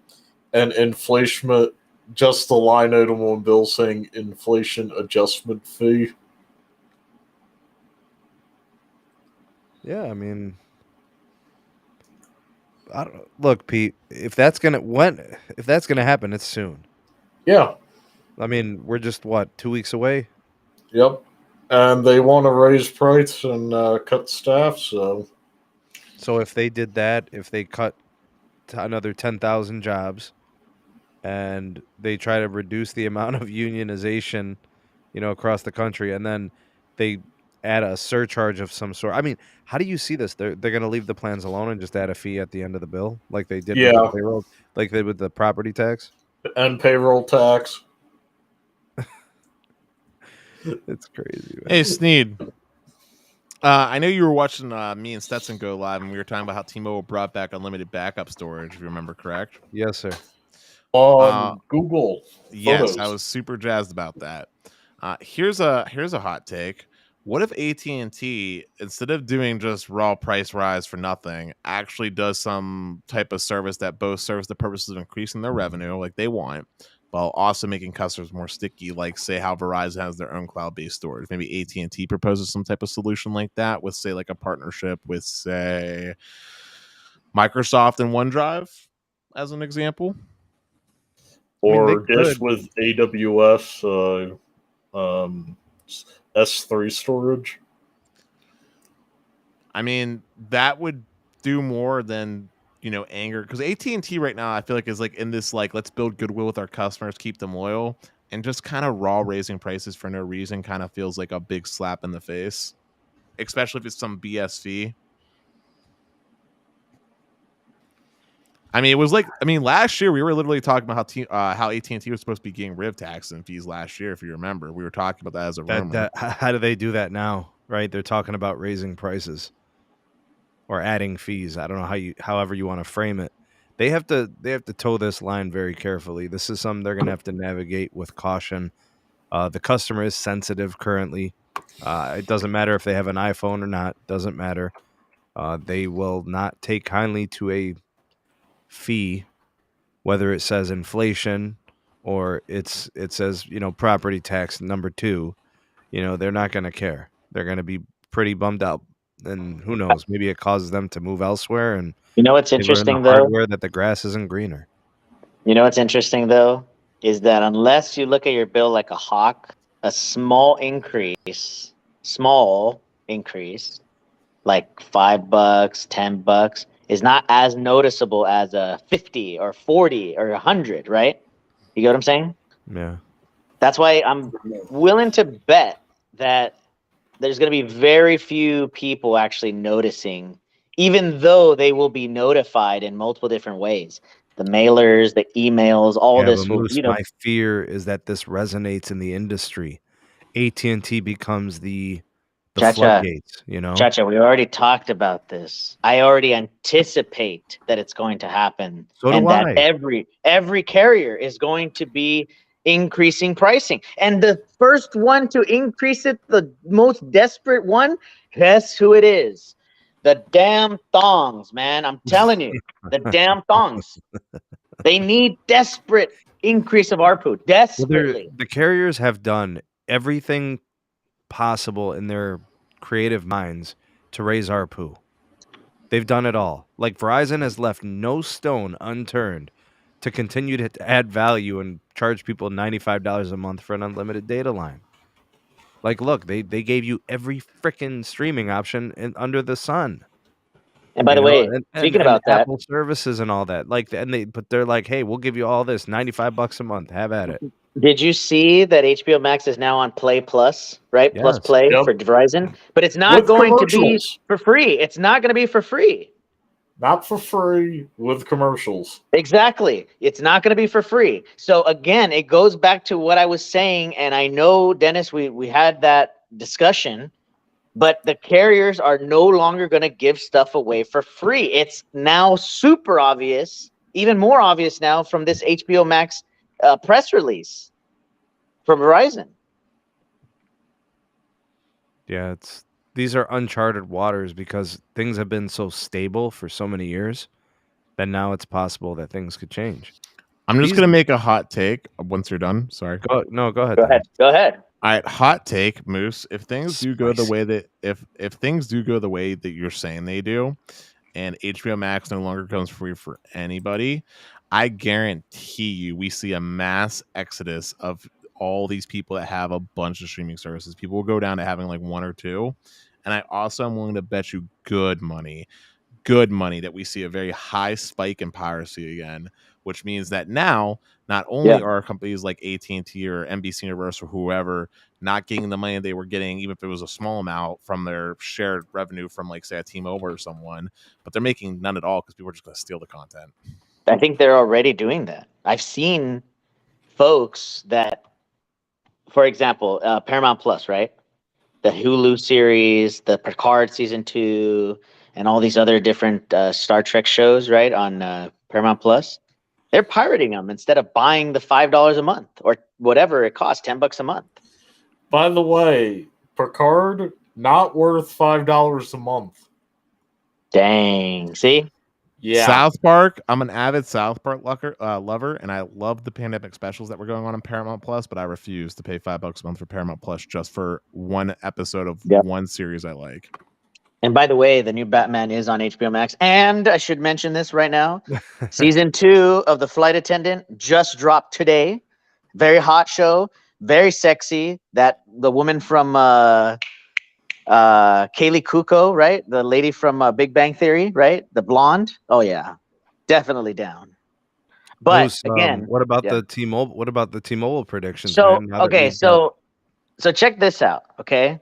inflation, just the line item on bill saying inflation adjustment fee? Yeah, I mean, I don't look, Pete. If that's gonna happen, it's soon. Yeah. I mean, we're just 2 weeks away. Yep. And they want to raise price and cut staff, so. So if they did that, if they cut another 10,000 jobs, and they try to reduce the amount of unionization, across the country, and then they add a surcharge of some sort. I mean, how do you see this? They're going to leave the plans alone and just add a fee at the end of the bill, like they did with the payroll, like they did with the property tax and payroll tax. It's crazy, man. Hey, Sneed. I know you were watching me and Stetson go live, and we were talking about how T-Mobile brought back unlimited backup storage, if you remember correct. Yes, sir. On Google Yes, Photos. I was super jazzed about that. Here's a hot take. What if AT&T, instead of doing just raw price rise for nothing, actually does some type of service that both serves the purposes of increasing their revenue like they want, while also making customers more sticky, like say how Verizon has their own cloud-based storage. Maybe AT&T proposes some type of solution like that with, say, like a partnership with, say, Microsoft and OneDrive, as an example. Or Dish with AWS S3 storage. I mean, that would do more than, anger, because AT&T right now I feel like is like in this like let's build goodwill with our customers, keep them loyal, and just kind of raw raising prices for no reason kind of feels like a big slap in the face, especially if it's some BS fee. I mean, it was like, last year we were literally talking about how AT&T was supposed to be getting RIV tax and fees last year. If you remember, we were talking about that as a rumor. How do they do that now? Right? They're talking about raising prices or adding fees. I don't know however you want to frame it. They have to toe this line very carefully. This is something they're going to have to navigate with caution. The customer is sensitive currently. It doesn't matter if they have an iPhone or not. Doesn't matter. They will not take kindly to a fee, whether it says inflation or it says property tax number 2. They're not going to care. They're going to be pretty bummed out, and who knows, maybe it causes them to move elsewhere. And what's interesting though, hardware that the grass isn't greener. What's interesting though is that unless you look at your bill like a hawk, a small increase like $5, $10 is not as noticeable as a 50 or 40 or 100, right? You get what I'm saying? Yeah. That's why I'm willing to bet that there's going to be very few people actually noticing, even though they will be notified in multiple different ways. The mailers, the emails, all this will, Moose, my fear is that this resonates in the industry. AT&T becomes the floodgates, Chacha, we already talked about this. I already anticipate that it's going to happen. So and do that I. every carrier is going to be increasing pricing. And the first one to increase it, the most desperate one, guess who it is? The damn thongs, man. I'm telling you, the damn thongs. They need desperate increase of ARPU, desperately. The carriers have done everything possible in their creative minds to raise ARPU. They've done it all. Like Verizon has left no stone unturned to continue to add value and charge people $95 a month for an unlimited data line. Like, look, they gave you every freaking streaming option under the sun. And by the way, and speaking about that, Apple services and all that, like, but they're like, hey, we'll give you all this, $95 a month. Have at it. did you see that HBO Max is now on Play Plus, right? Yes. Plus Play for Verizon, but it's not going to be for free. It's not going to be for free. Not for free with commercials. Exactly. It's not going to be for free. So again, it goes back to what I was saying, and I know, Dennis, we had that discussion, but the carriers are no longer going to give stuff away for free. It's now super obvious, even more obvious now from this HBO Max press release from Verizon. Yeah, these are uncharted waters because things have been so stable for so many years that now it's possible that things could change. I'm just going to make a hot take once you're done. Sorry. Go ahead. Go ahead. All right, hot take, Moose. If things do go the way that if things do go the way that you're saying they do, and HBO Max no longer comes free for anybody, I guarantee you we see a mass exodus of all these people that have a bunch of streaming services. People will go down to having like one or two. And I also am willing to bet you good money that we see a very high spike in piracy again, which means that now not only are companies like AT&T or NBC Universal or whoever not getting the money they were getting, even if it was a small amount from their shared revenue from, like, say, a T-Mobile or someone, but they're making none at all because people are just going to steal the content. I think they're already doing that. I've seen folks that, for example, Paramount Plus, right? The Hulu series, the Picard season 2, and all these other different Star Trek shows, right, on Paramount Plus. They're pirating them instead of buying the $5 a month or whatever it costs, $10 a month. By the way, Picard, not worth $5 a month. Dang, see? Yeah. South Park. I'm an avid South Park lover, and I love the pandemic specials that were going on Paramount Plus, but I refuse to pay $5 a month for Paramount Plus just for one episode of one series I like. And by the way, the new Batman is on HBO Max. And I should mention this right now. Season 2 of The Flight Attendant just dropped today. Very hot show. Very sexy. The woman from Kaylee Kuko, right? The lady from Big Bang Theory, right? The blonde. Oh, yeah. Definitely down. But Moose, again, what about the T-Mobile? What about the T-Mobile predictions? So, man? okay, so check this out, okay?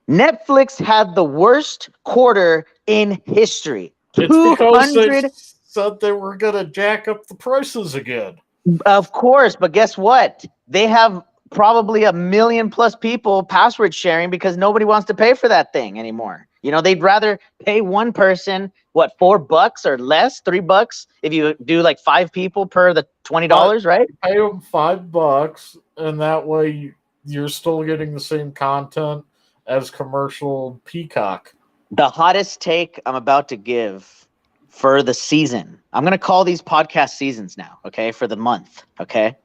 Netflix had the worst quarter in history. It's because they said they were going to jack up the prices again. Of course, but guess what? They have probably 1 million plus people password sharing because nobody wants to pay for that thing anymore. You know, they'd rather pay one person, what, $4 or less, $3 if you do like 5 people per the $20, right? Pay them $5, and that way you're still getting the same content as commercial Peacock. The hottest take I'm about to give for the season. I'm going to call these podcast seasons now, okay, for the month, okay?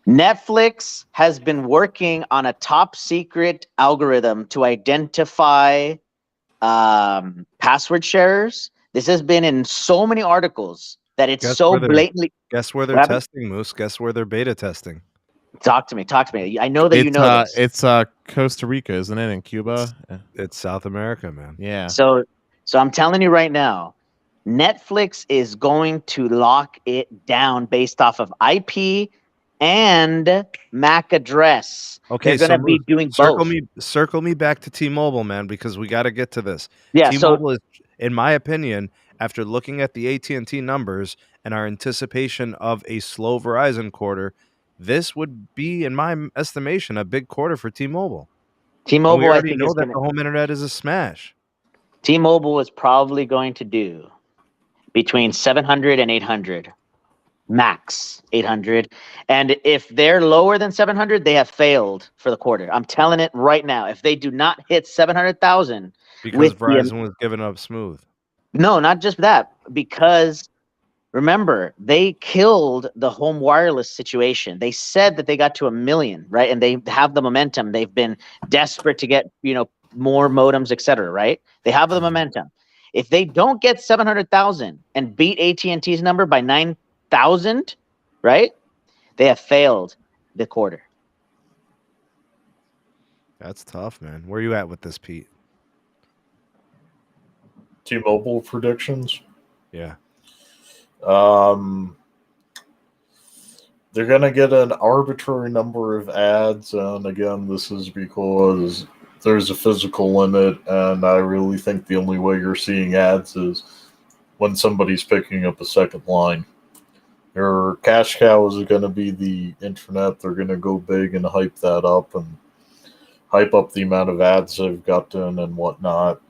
Netflix has been working on a top secret algorithm to identify password sharers. This has been in so many articles that it's blatantly. Guess where they're testing, Moose? Guess where they're beta testing? Talk to me. I know that you know this. It's Costa Rica, isn't it? In Cuba? It's South America, man. Yeah. So I'm telling you right now, Netflix is going to lock it down based off of IP and MAC address. Okay, they're going to be doing both. Circle me back to T-Mobile, man, because we got to get to this. Yeah, T-Mobile is, in my opinion, after looking at the AT&T numbers and our anticipation of a slow Verizon quarter, this would be, in my estimation, a big quarter for T-Mobile. T-Mobile, I think, know that the home internet is a smash. T-Mobile is probably going to do between 700 and 800 max 800. And if they're lower than 700, they have failed for the quarter. I'm telling it right now. If they do not hit 700,000, because Verizon was giving up smooth. No, not just that, because remember, they killed the home wireless situation. They said that they got to 1 million, right? And they have the momentum. They've been desperate to get, more modems, et cetera, right? They have the momentum. If they don't get 700,000 and beat AT&T's number by 9,000, right? They have failed the quarter. That's tough, man. Where are you at with this, Pete? T-Mobile predictions? Yeah. They're going to get an arbitrary number of ads, and again, this is because there's a physical limit, and I really think the only way you're seeing ads is when somebody's picking up a second line. Their cash cow is going to be the internet. They're going to go big and hype that up and hype up the amount of ads they've gotten and whatnot.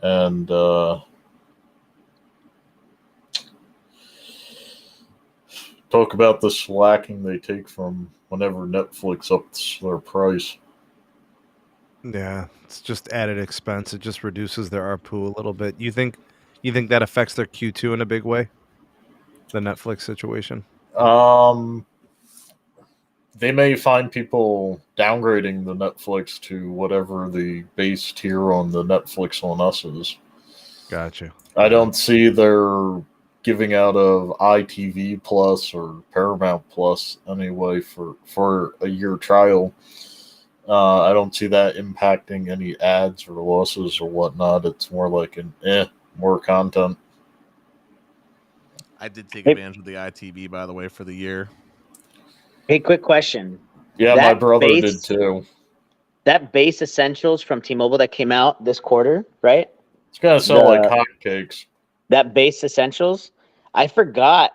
And talk about the slacking they take from whenever Netflix ups their price. Yeah, it's just added expense. It just reduces their ARPU a little bit. You think that affects their Q2 in a big way? The Netflix situation? They may find people downgrading the Netflix to whatever the base tier on the Netflix on Us is. Gotcha. I don't see their giving out of ITV Plus or Paramount Plus anyway for a year trial. I don't see that impacting any ads or losses or whatnot. It's more like more content. I did take advantage of the ITV, by the way, for the year. Hey, quick question. Yeah, my brother did too. That base essentials from T-Mobile that came out this quarter, right? It's going to sell like hotcakes. That base essentials, I forgot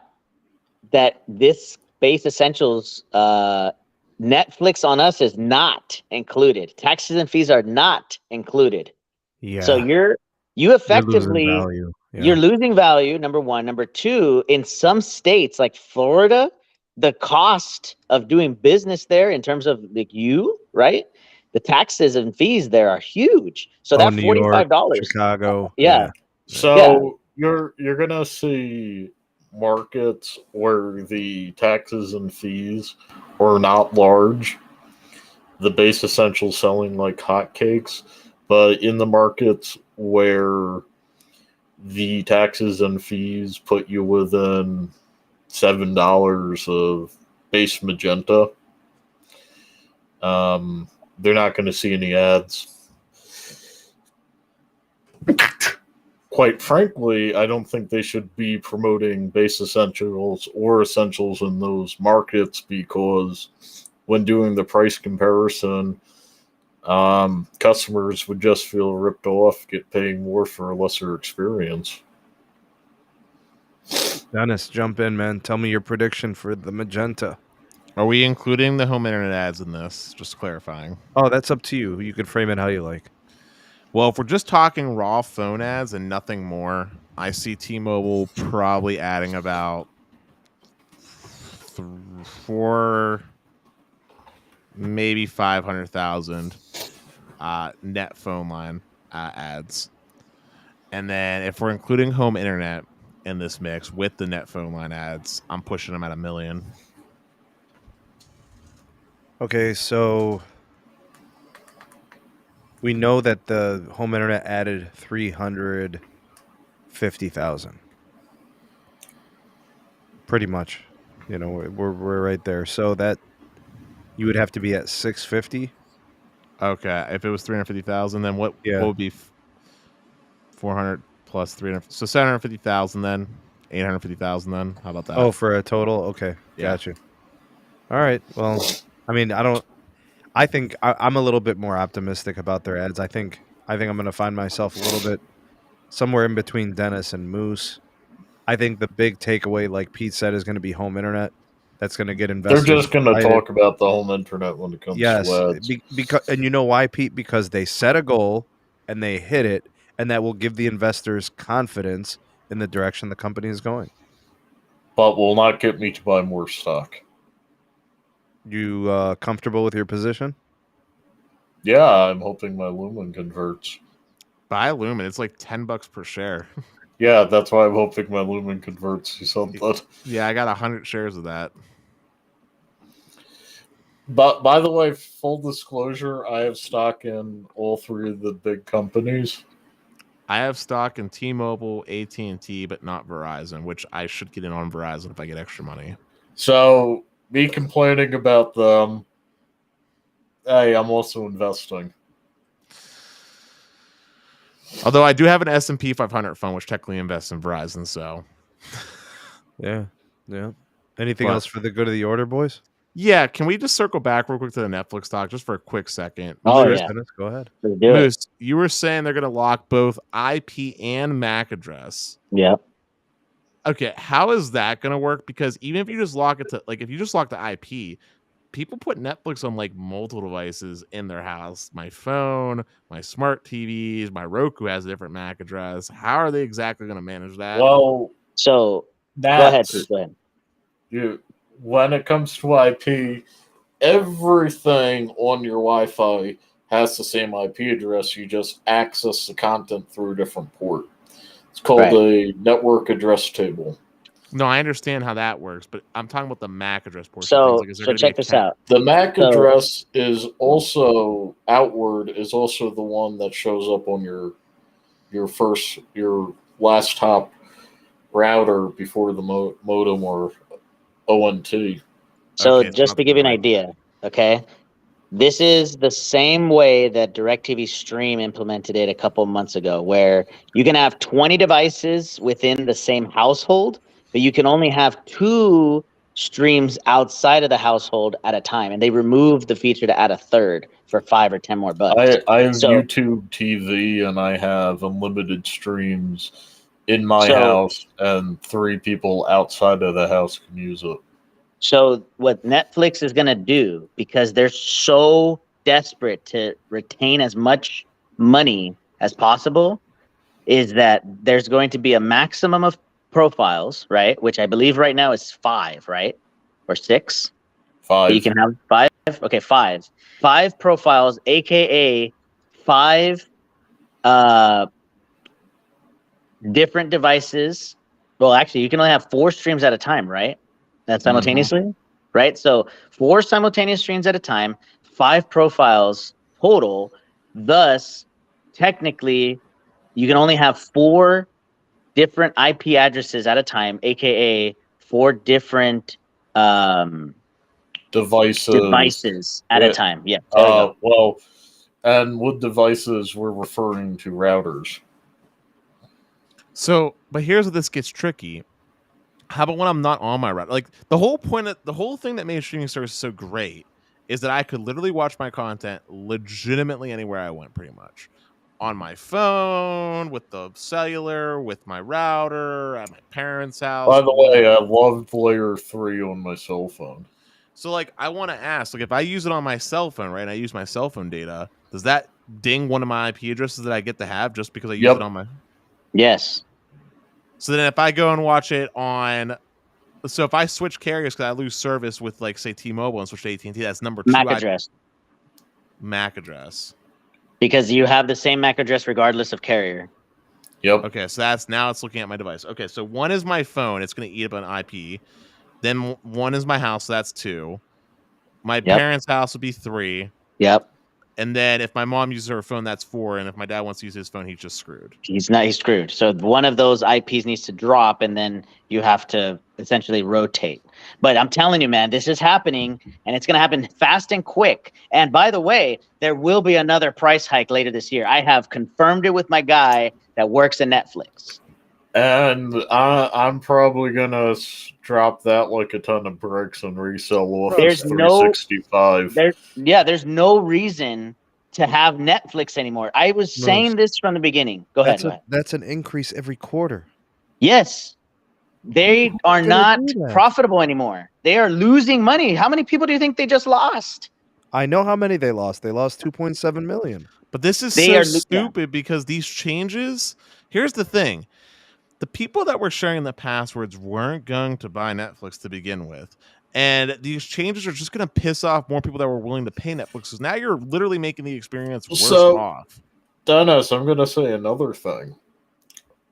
that this base essentials Netflix on Us is not included. Taxes and fees are not included. Yeah. So you effectively you're losing value, number one. Number two, in some states like Florida, the cost of doing business there in terms of right? The taxes and fees there are huge. So that New $45, York, Chicago. Yeah. So you're gonna see markets where the taxes and fees are not large, the base essentials selling like hotcakes, but in the markets where the taxes and fees put you within $7 of base Magenta, they're not going to see any ads. Quite frankly, I don't think they should be promoting base essentials or essentials in those markets, because when doing the price comparison, customers would just feel ripped off, paying more for a lesser experience. Dennis, jump in, man. Tell me your prediction for the Magenta. Are we including the home internet ads in this? Just clarifying. Oh, that's up to you. You can frame it how you like. Well, if we're just talking raw phone ads and nothing more, I see T-Mobile probably adding about 4, maybe 500,000 net phone line ads. And then if we're including home internet in this mix with the net phone line ads, I'm pushing them at 1 million. Okay, so we know that the home internet added 350,000. Pretty much. We're right there. So that you would have to be at 650. Okay, if it was 350,000, then what would be 400 plus 300? So 750,000 then, 850,000 then. How about that? Oh, for a total? Okay, gotcha. All right. Well, I mean, I think I'm a little bit more optimistic about their ads. I think I'm going to find myself a little bit somewhere in between Dennis and Moose. I think the big takeaway, like Pete said, is going to be home internet. That's going to get investors. They're just going to talk about the home internet when it comes to ads. Because and you know why, Pete? Because they set a goal and they hit it, and that will give the investors confidence in the direction the company is going. but will not get me to buy more stock. You comfortable with your position? Yeah, I'm hoping my Lumen converts. Buy Lumen. It's like $10 per share. Yeah, that's why I'm hoping my Lumen converts to something. Yeah, I got 100 shares of that. But by the way, full disclosure, I have stock in all three of the big companies. I have stock in T-Mobile, AT&T, but not Verizon, which I should get in on Verizon if I get extra money. So, me complaining about them, hey, I'm also investing. Although I do have an S&P 500 fund, which technically invests in Verizon, so. Yeah. Anything else for the good of the order, boys? Yeah, can we just circle back real quick to the Netflix talk just for a quick second? Oh, Moose, yeah. Go ahead. Moose, you were saying they're going to lock both IP and MAC address. Yeah. Okay, how is that going to work? Because even if you just lock it to, like, if you just lock the IP, people put Netflix on, like, multiple devices in their house. My phone, my smart TVs, my Roku has a different MAC address. How are they exactly going to manage that? Well, so go ahead, please. Go ahead. When it comes to IP, everything on your Wi-Fi has the same IP address. You just access the content through a different port. It's called a network address table. No, I understand how that works, but I'm talking about the MAC address portion. So check this out. The MAC address is also outward, is also the one that shows up on your last hop router before the modem or ONT. So just to give you an idea, okay, this is the same way that DirecTV Stream implemented it a couple months ago, where you can have 20 devices within the same household, but you can only have 2 streams outside of the household at a time. And they removed the feature to add a third for $5 or $10 more bucks. I have YouTube TV and I have unlimited streams in my house, and 3 people outside of the house can use it. So what Netflix is going to do, because they're so desperate to retain as much money as possible, is that there's going to be a maximum of profiles, right? Which I believe right now is 5, right? Or 6? 5. You can have 5? Okay, 5. 5 profiles, aka 5 different devices. Well, actually, you can only have 4 streams at a time, right? That's simultaneously, right? So 4 simultaneous streams at a time, 5 profiles total. Thus, technically, you can only have 4 different IP addresses at a time, aka 4 different devices at a time. Yeah. Well, and with devices, we're referring to routers. So, but here's where this gets tricky. How about when I'm not on my router? Like the whole thing that made streaming service so great is that I could literally watch my content legitimately anywhere I went, pretty much. On my phone, with the cellular, with my router, at my parents' house. By the way, I loved Layer 3 on my cell phone. So, like, I want to ask, like, if I use it on my cell phone, right, and I use my cell phone data, does that ding one of my IP addresses that I get to have just because I use it on my... Yes. So then if I go and watch it on... So if I switch carriers because I lose service with, like, say, T-Mobile and switch to AT&T, that's number 2 MAC address. MAC address. Because you have the same MAC address regardless of carrier. Yep. Okay, so it's looking at my device. Okay, so 1 is my phone. It's going to eat up an IP. Then 1 is my house. So that's 2. My parents' house would be 3. Yep. And then if my mom uses her phone, that's 4. And if my dad wants to use his phone, he's just screwed. He's screwed. So one of those IPs needs to drop, and then you have to essentially rotate. But I'm telling you, man, this is happening, and it's going to happen fast and quick. And by the way, there will be another price hike later this year. I have confirmed it with my guy that works at Netflix. And I'm probably going to drop that like a ton of bricks and resell Office 365. There's no reason to have Netflix anymore. I was saying this from the beginning. Go ahead. That's an increase every quarter. Yes. They are not profitable anymore. They are losing money. How many people do you think they just lost? I know how many they lost. They lost 2.7 million. But this is so stupid because these changes... Here's the thing. the people that were sharing the passwords weren't going to buy Netflix to begin with. And these changes are just going to piss off more people that were willing to pay Netflix, because now you're literally making the experience worse off. Dennis, I'm going to say another thing.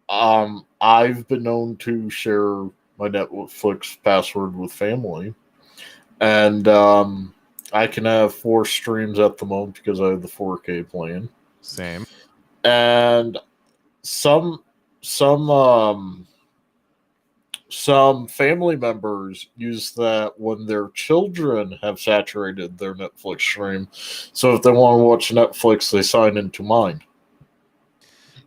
I've been known to share my Netflix password with family, and I can have 4 streams at the moment because I have the 4K plan. Same. And some family members use that when their children have saturated their Netflix stream. So if they want to watch Netflix, they sign into mine.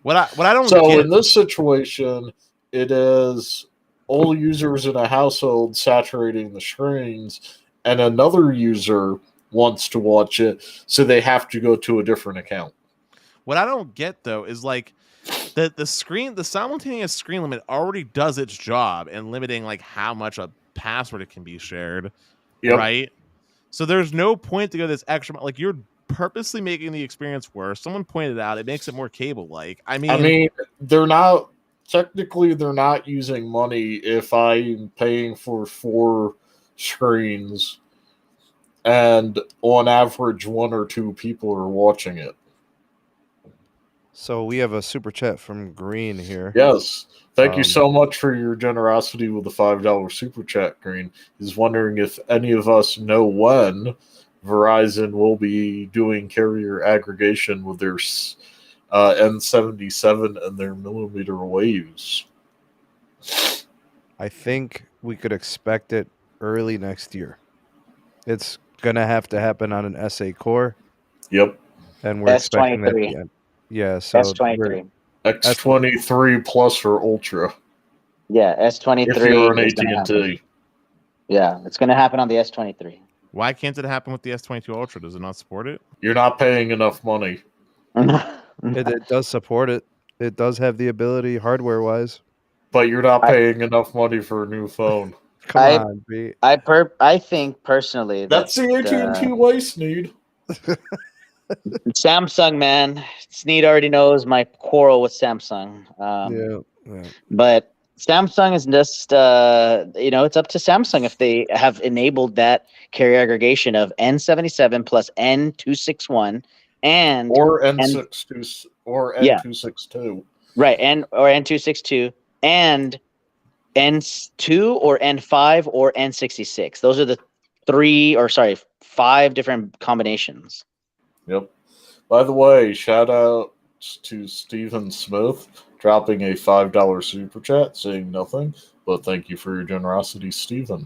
What I don't So get... in this situation, it is all users in a household saturating the screens, and another user wants to watch it, so they have to go to a different account. What I don't get, though, is like the simultaneous screen limit already does its job in limiting like how much a password it can be shared, right? So there's no point to go this extra, like you're purposely making the experience worse. Someone pointed out it makes it more cable-like. I mean, they're not using money if I'm paying for 4 screens and on average 1 or 2 people are watching it. So we have a super chat from Green here. Yes. Thank you so much for your generosity with the $5 super chat, Green. He's wondering if any of us know when Verizon will be doing carrier aggregation with their N77 and their millimeter waves. I think we could expect it early next year. It's going to have to happen on an SA core. Yep. And we're expecting that at the end. Yeah, so S23. X23 Plus for Ultra. Yeah, S23. If you're on AT&T. Yeah, it's going to happen on the S23. Why can't it happen with the S22 Ultra? Does it not support it? You're not paying enough money. It does support it. It does have the ability hardware-wise. But you're not paying enough money for a new phone. Come on, B. I think personally that's the AT&T way, Sneed. Samsung, man. Sneed already knows my quarrel with Samsung. Yeah. But Samsung is just, it's up to Samsung if they have enabled that carrier aggregation of N77 plus N261 and or N62 or N262. Right, or N262 and N2 or N5 or N66. Those are the 5 different combinations. Yep. By the way, shout out to Stephen Smith dropping a $5 super chat saying nothing, but thank you for your generosity, Stephen.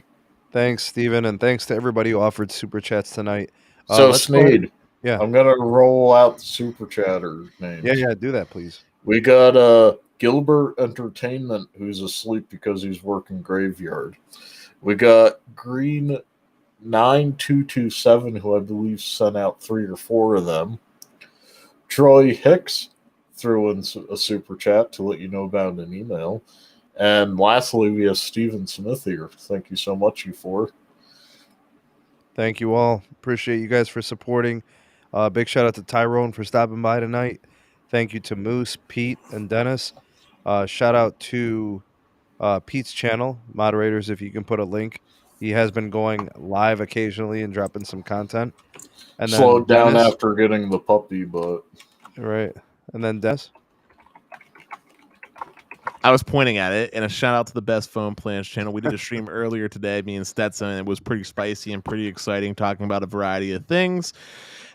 Thanks, Stephen, and thanks to everybody who offered super chats tonight. So, Sneed, yeah, I'm going to roll out the super chatter names. Yeah, do that, please. We got Gilbert Entertainment, who's asleep because he's working graveyard. We got Green 9227, who I believe sent out 3 or 4 of them. Troy Hicks threw in a super chat to let you know about an email. And lastly, we have Stephen Smith here. Thank you so much, you 4. Thank you all. Appreciate you guys for supporting. Big shout out to Tyrone for stopping by tonight. Thank you to Moose, Pete, and Dennis. Shout out to Pete's channel, moderators, if you can put a link. He has been going live occasionally and dropping some content. And slowed down after getting the puppy, but... Right. And then Dennis? I was pointing at it, and a shout out to the Best Phone Plans channel. We did a stream earlier today, me and Stetson, and it was pretty spicy and pretty exciting, talking about a variety of things,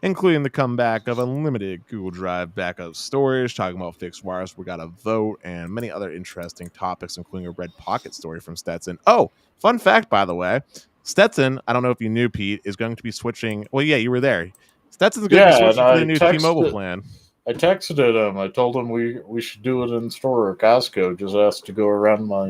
including the comeback of unlimited Google Drive backup storage, talking about fixed wireless, we got a vote, and many other interesting topics, including a Red Pocket story from Stetson. Oh, fun fact, by the way, Stetson, I don't know if you knew, Pete, is going to be switching. Well, yeah, you were there. Stetson's going to be switching to the new T-Mobile plan. I texted him. I told him we should do it in store or Costco. Just asked to go around my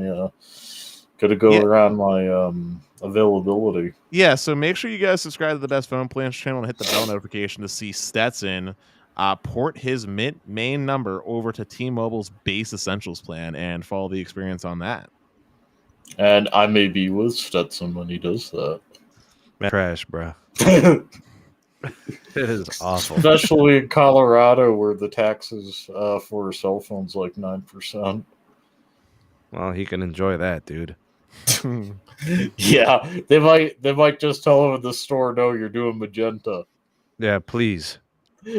around my availability. Yeah, so make sure you guys subscribe to the Best Phone Plans channel and hit the bell notification to see Stetson port his main number over to T-Mobile's base essentials plan and follow the experience on that. And I may be with Stetson when he does that. Trash, bro. It is awful. Especially in Colorado, where the taxes for a cell phone's like 9%. Well, he can enjoy that, dude. Yeah, they might just tell him at the store, no, you're doing Magenta. Yeah, please.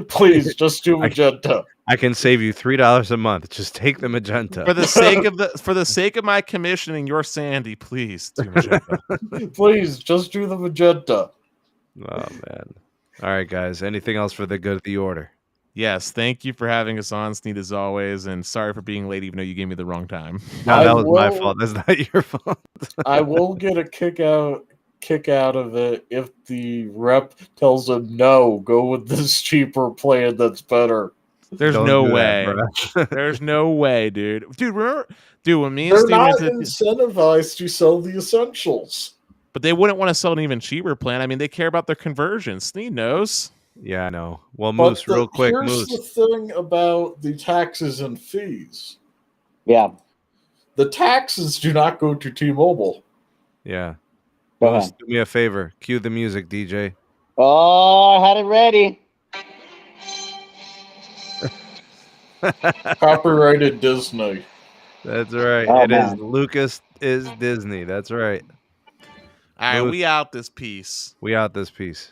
Please, just do Magenta. I can save you $3 a month. Just take the Magenta. For the sake of my commissioning, your Sandy, please do Magenta. Please, just do the Magenta. Oh man. All right, guys. Anything else for the good of the order? Yes, thank you for having us on, Sneed, as always, and sorry for being late, even though you gave me the wrong time. No, that was my fault. That's not your fault. I will get a kick out of it if the rep tells him, no, go with this cheaper plan that's better. There's no way. There's no way, dude. Remember, when me and They're Steve not incentivized to sell the essentials. But they wouldn't want to sell an even cheaper plan. I mean, they care about their conversion. Sneed knows. Yeah, I know. Well, Moose, real quick, Moose. Here's the thing about the taxes and fees. Yeah. The taxes do not go to T-Mobile. Yeah. Moose, do me a favor. Cue the music, DJ. Oh, I had it ready. Copyrighted Disney. That's right. Oh, is Lucas is Disney. That's right. All right, we out this piece. Peace.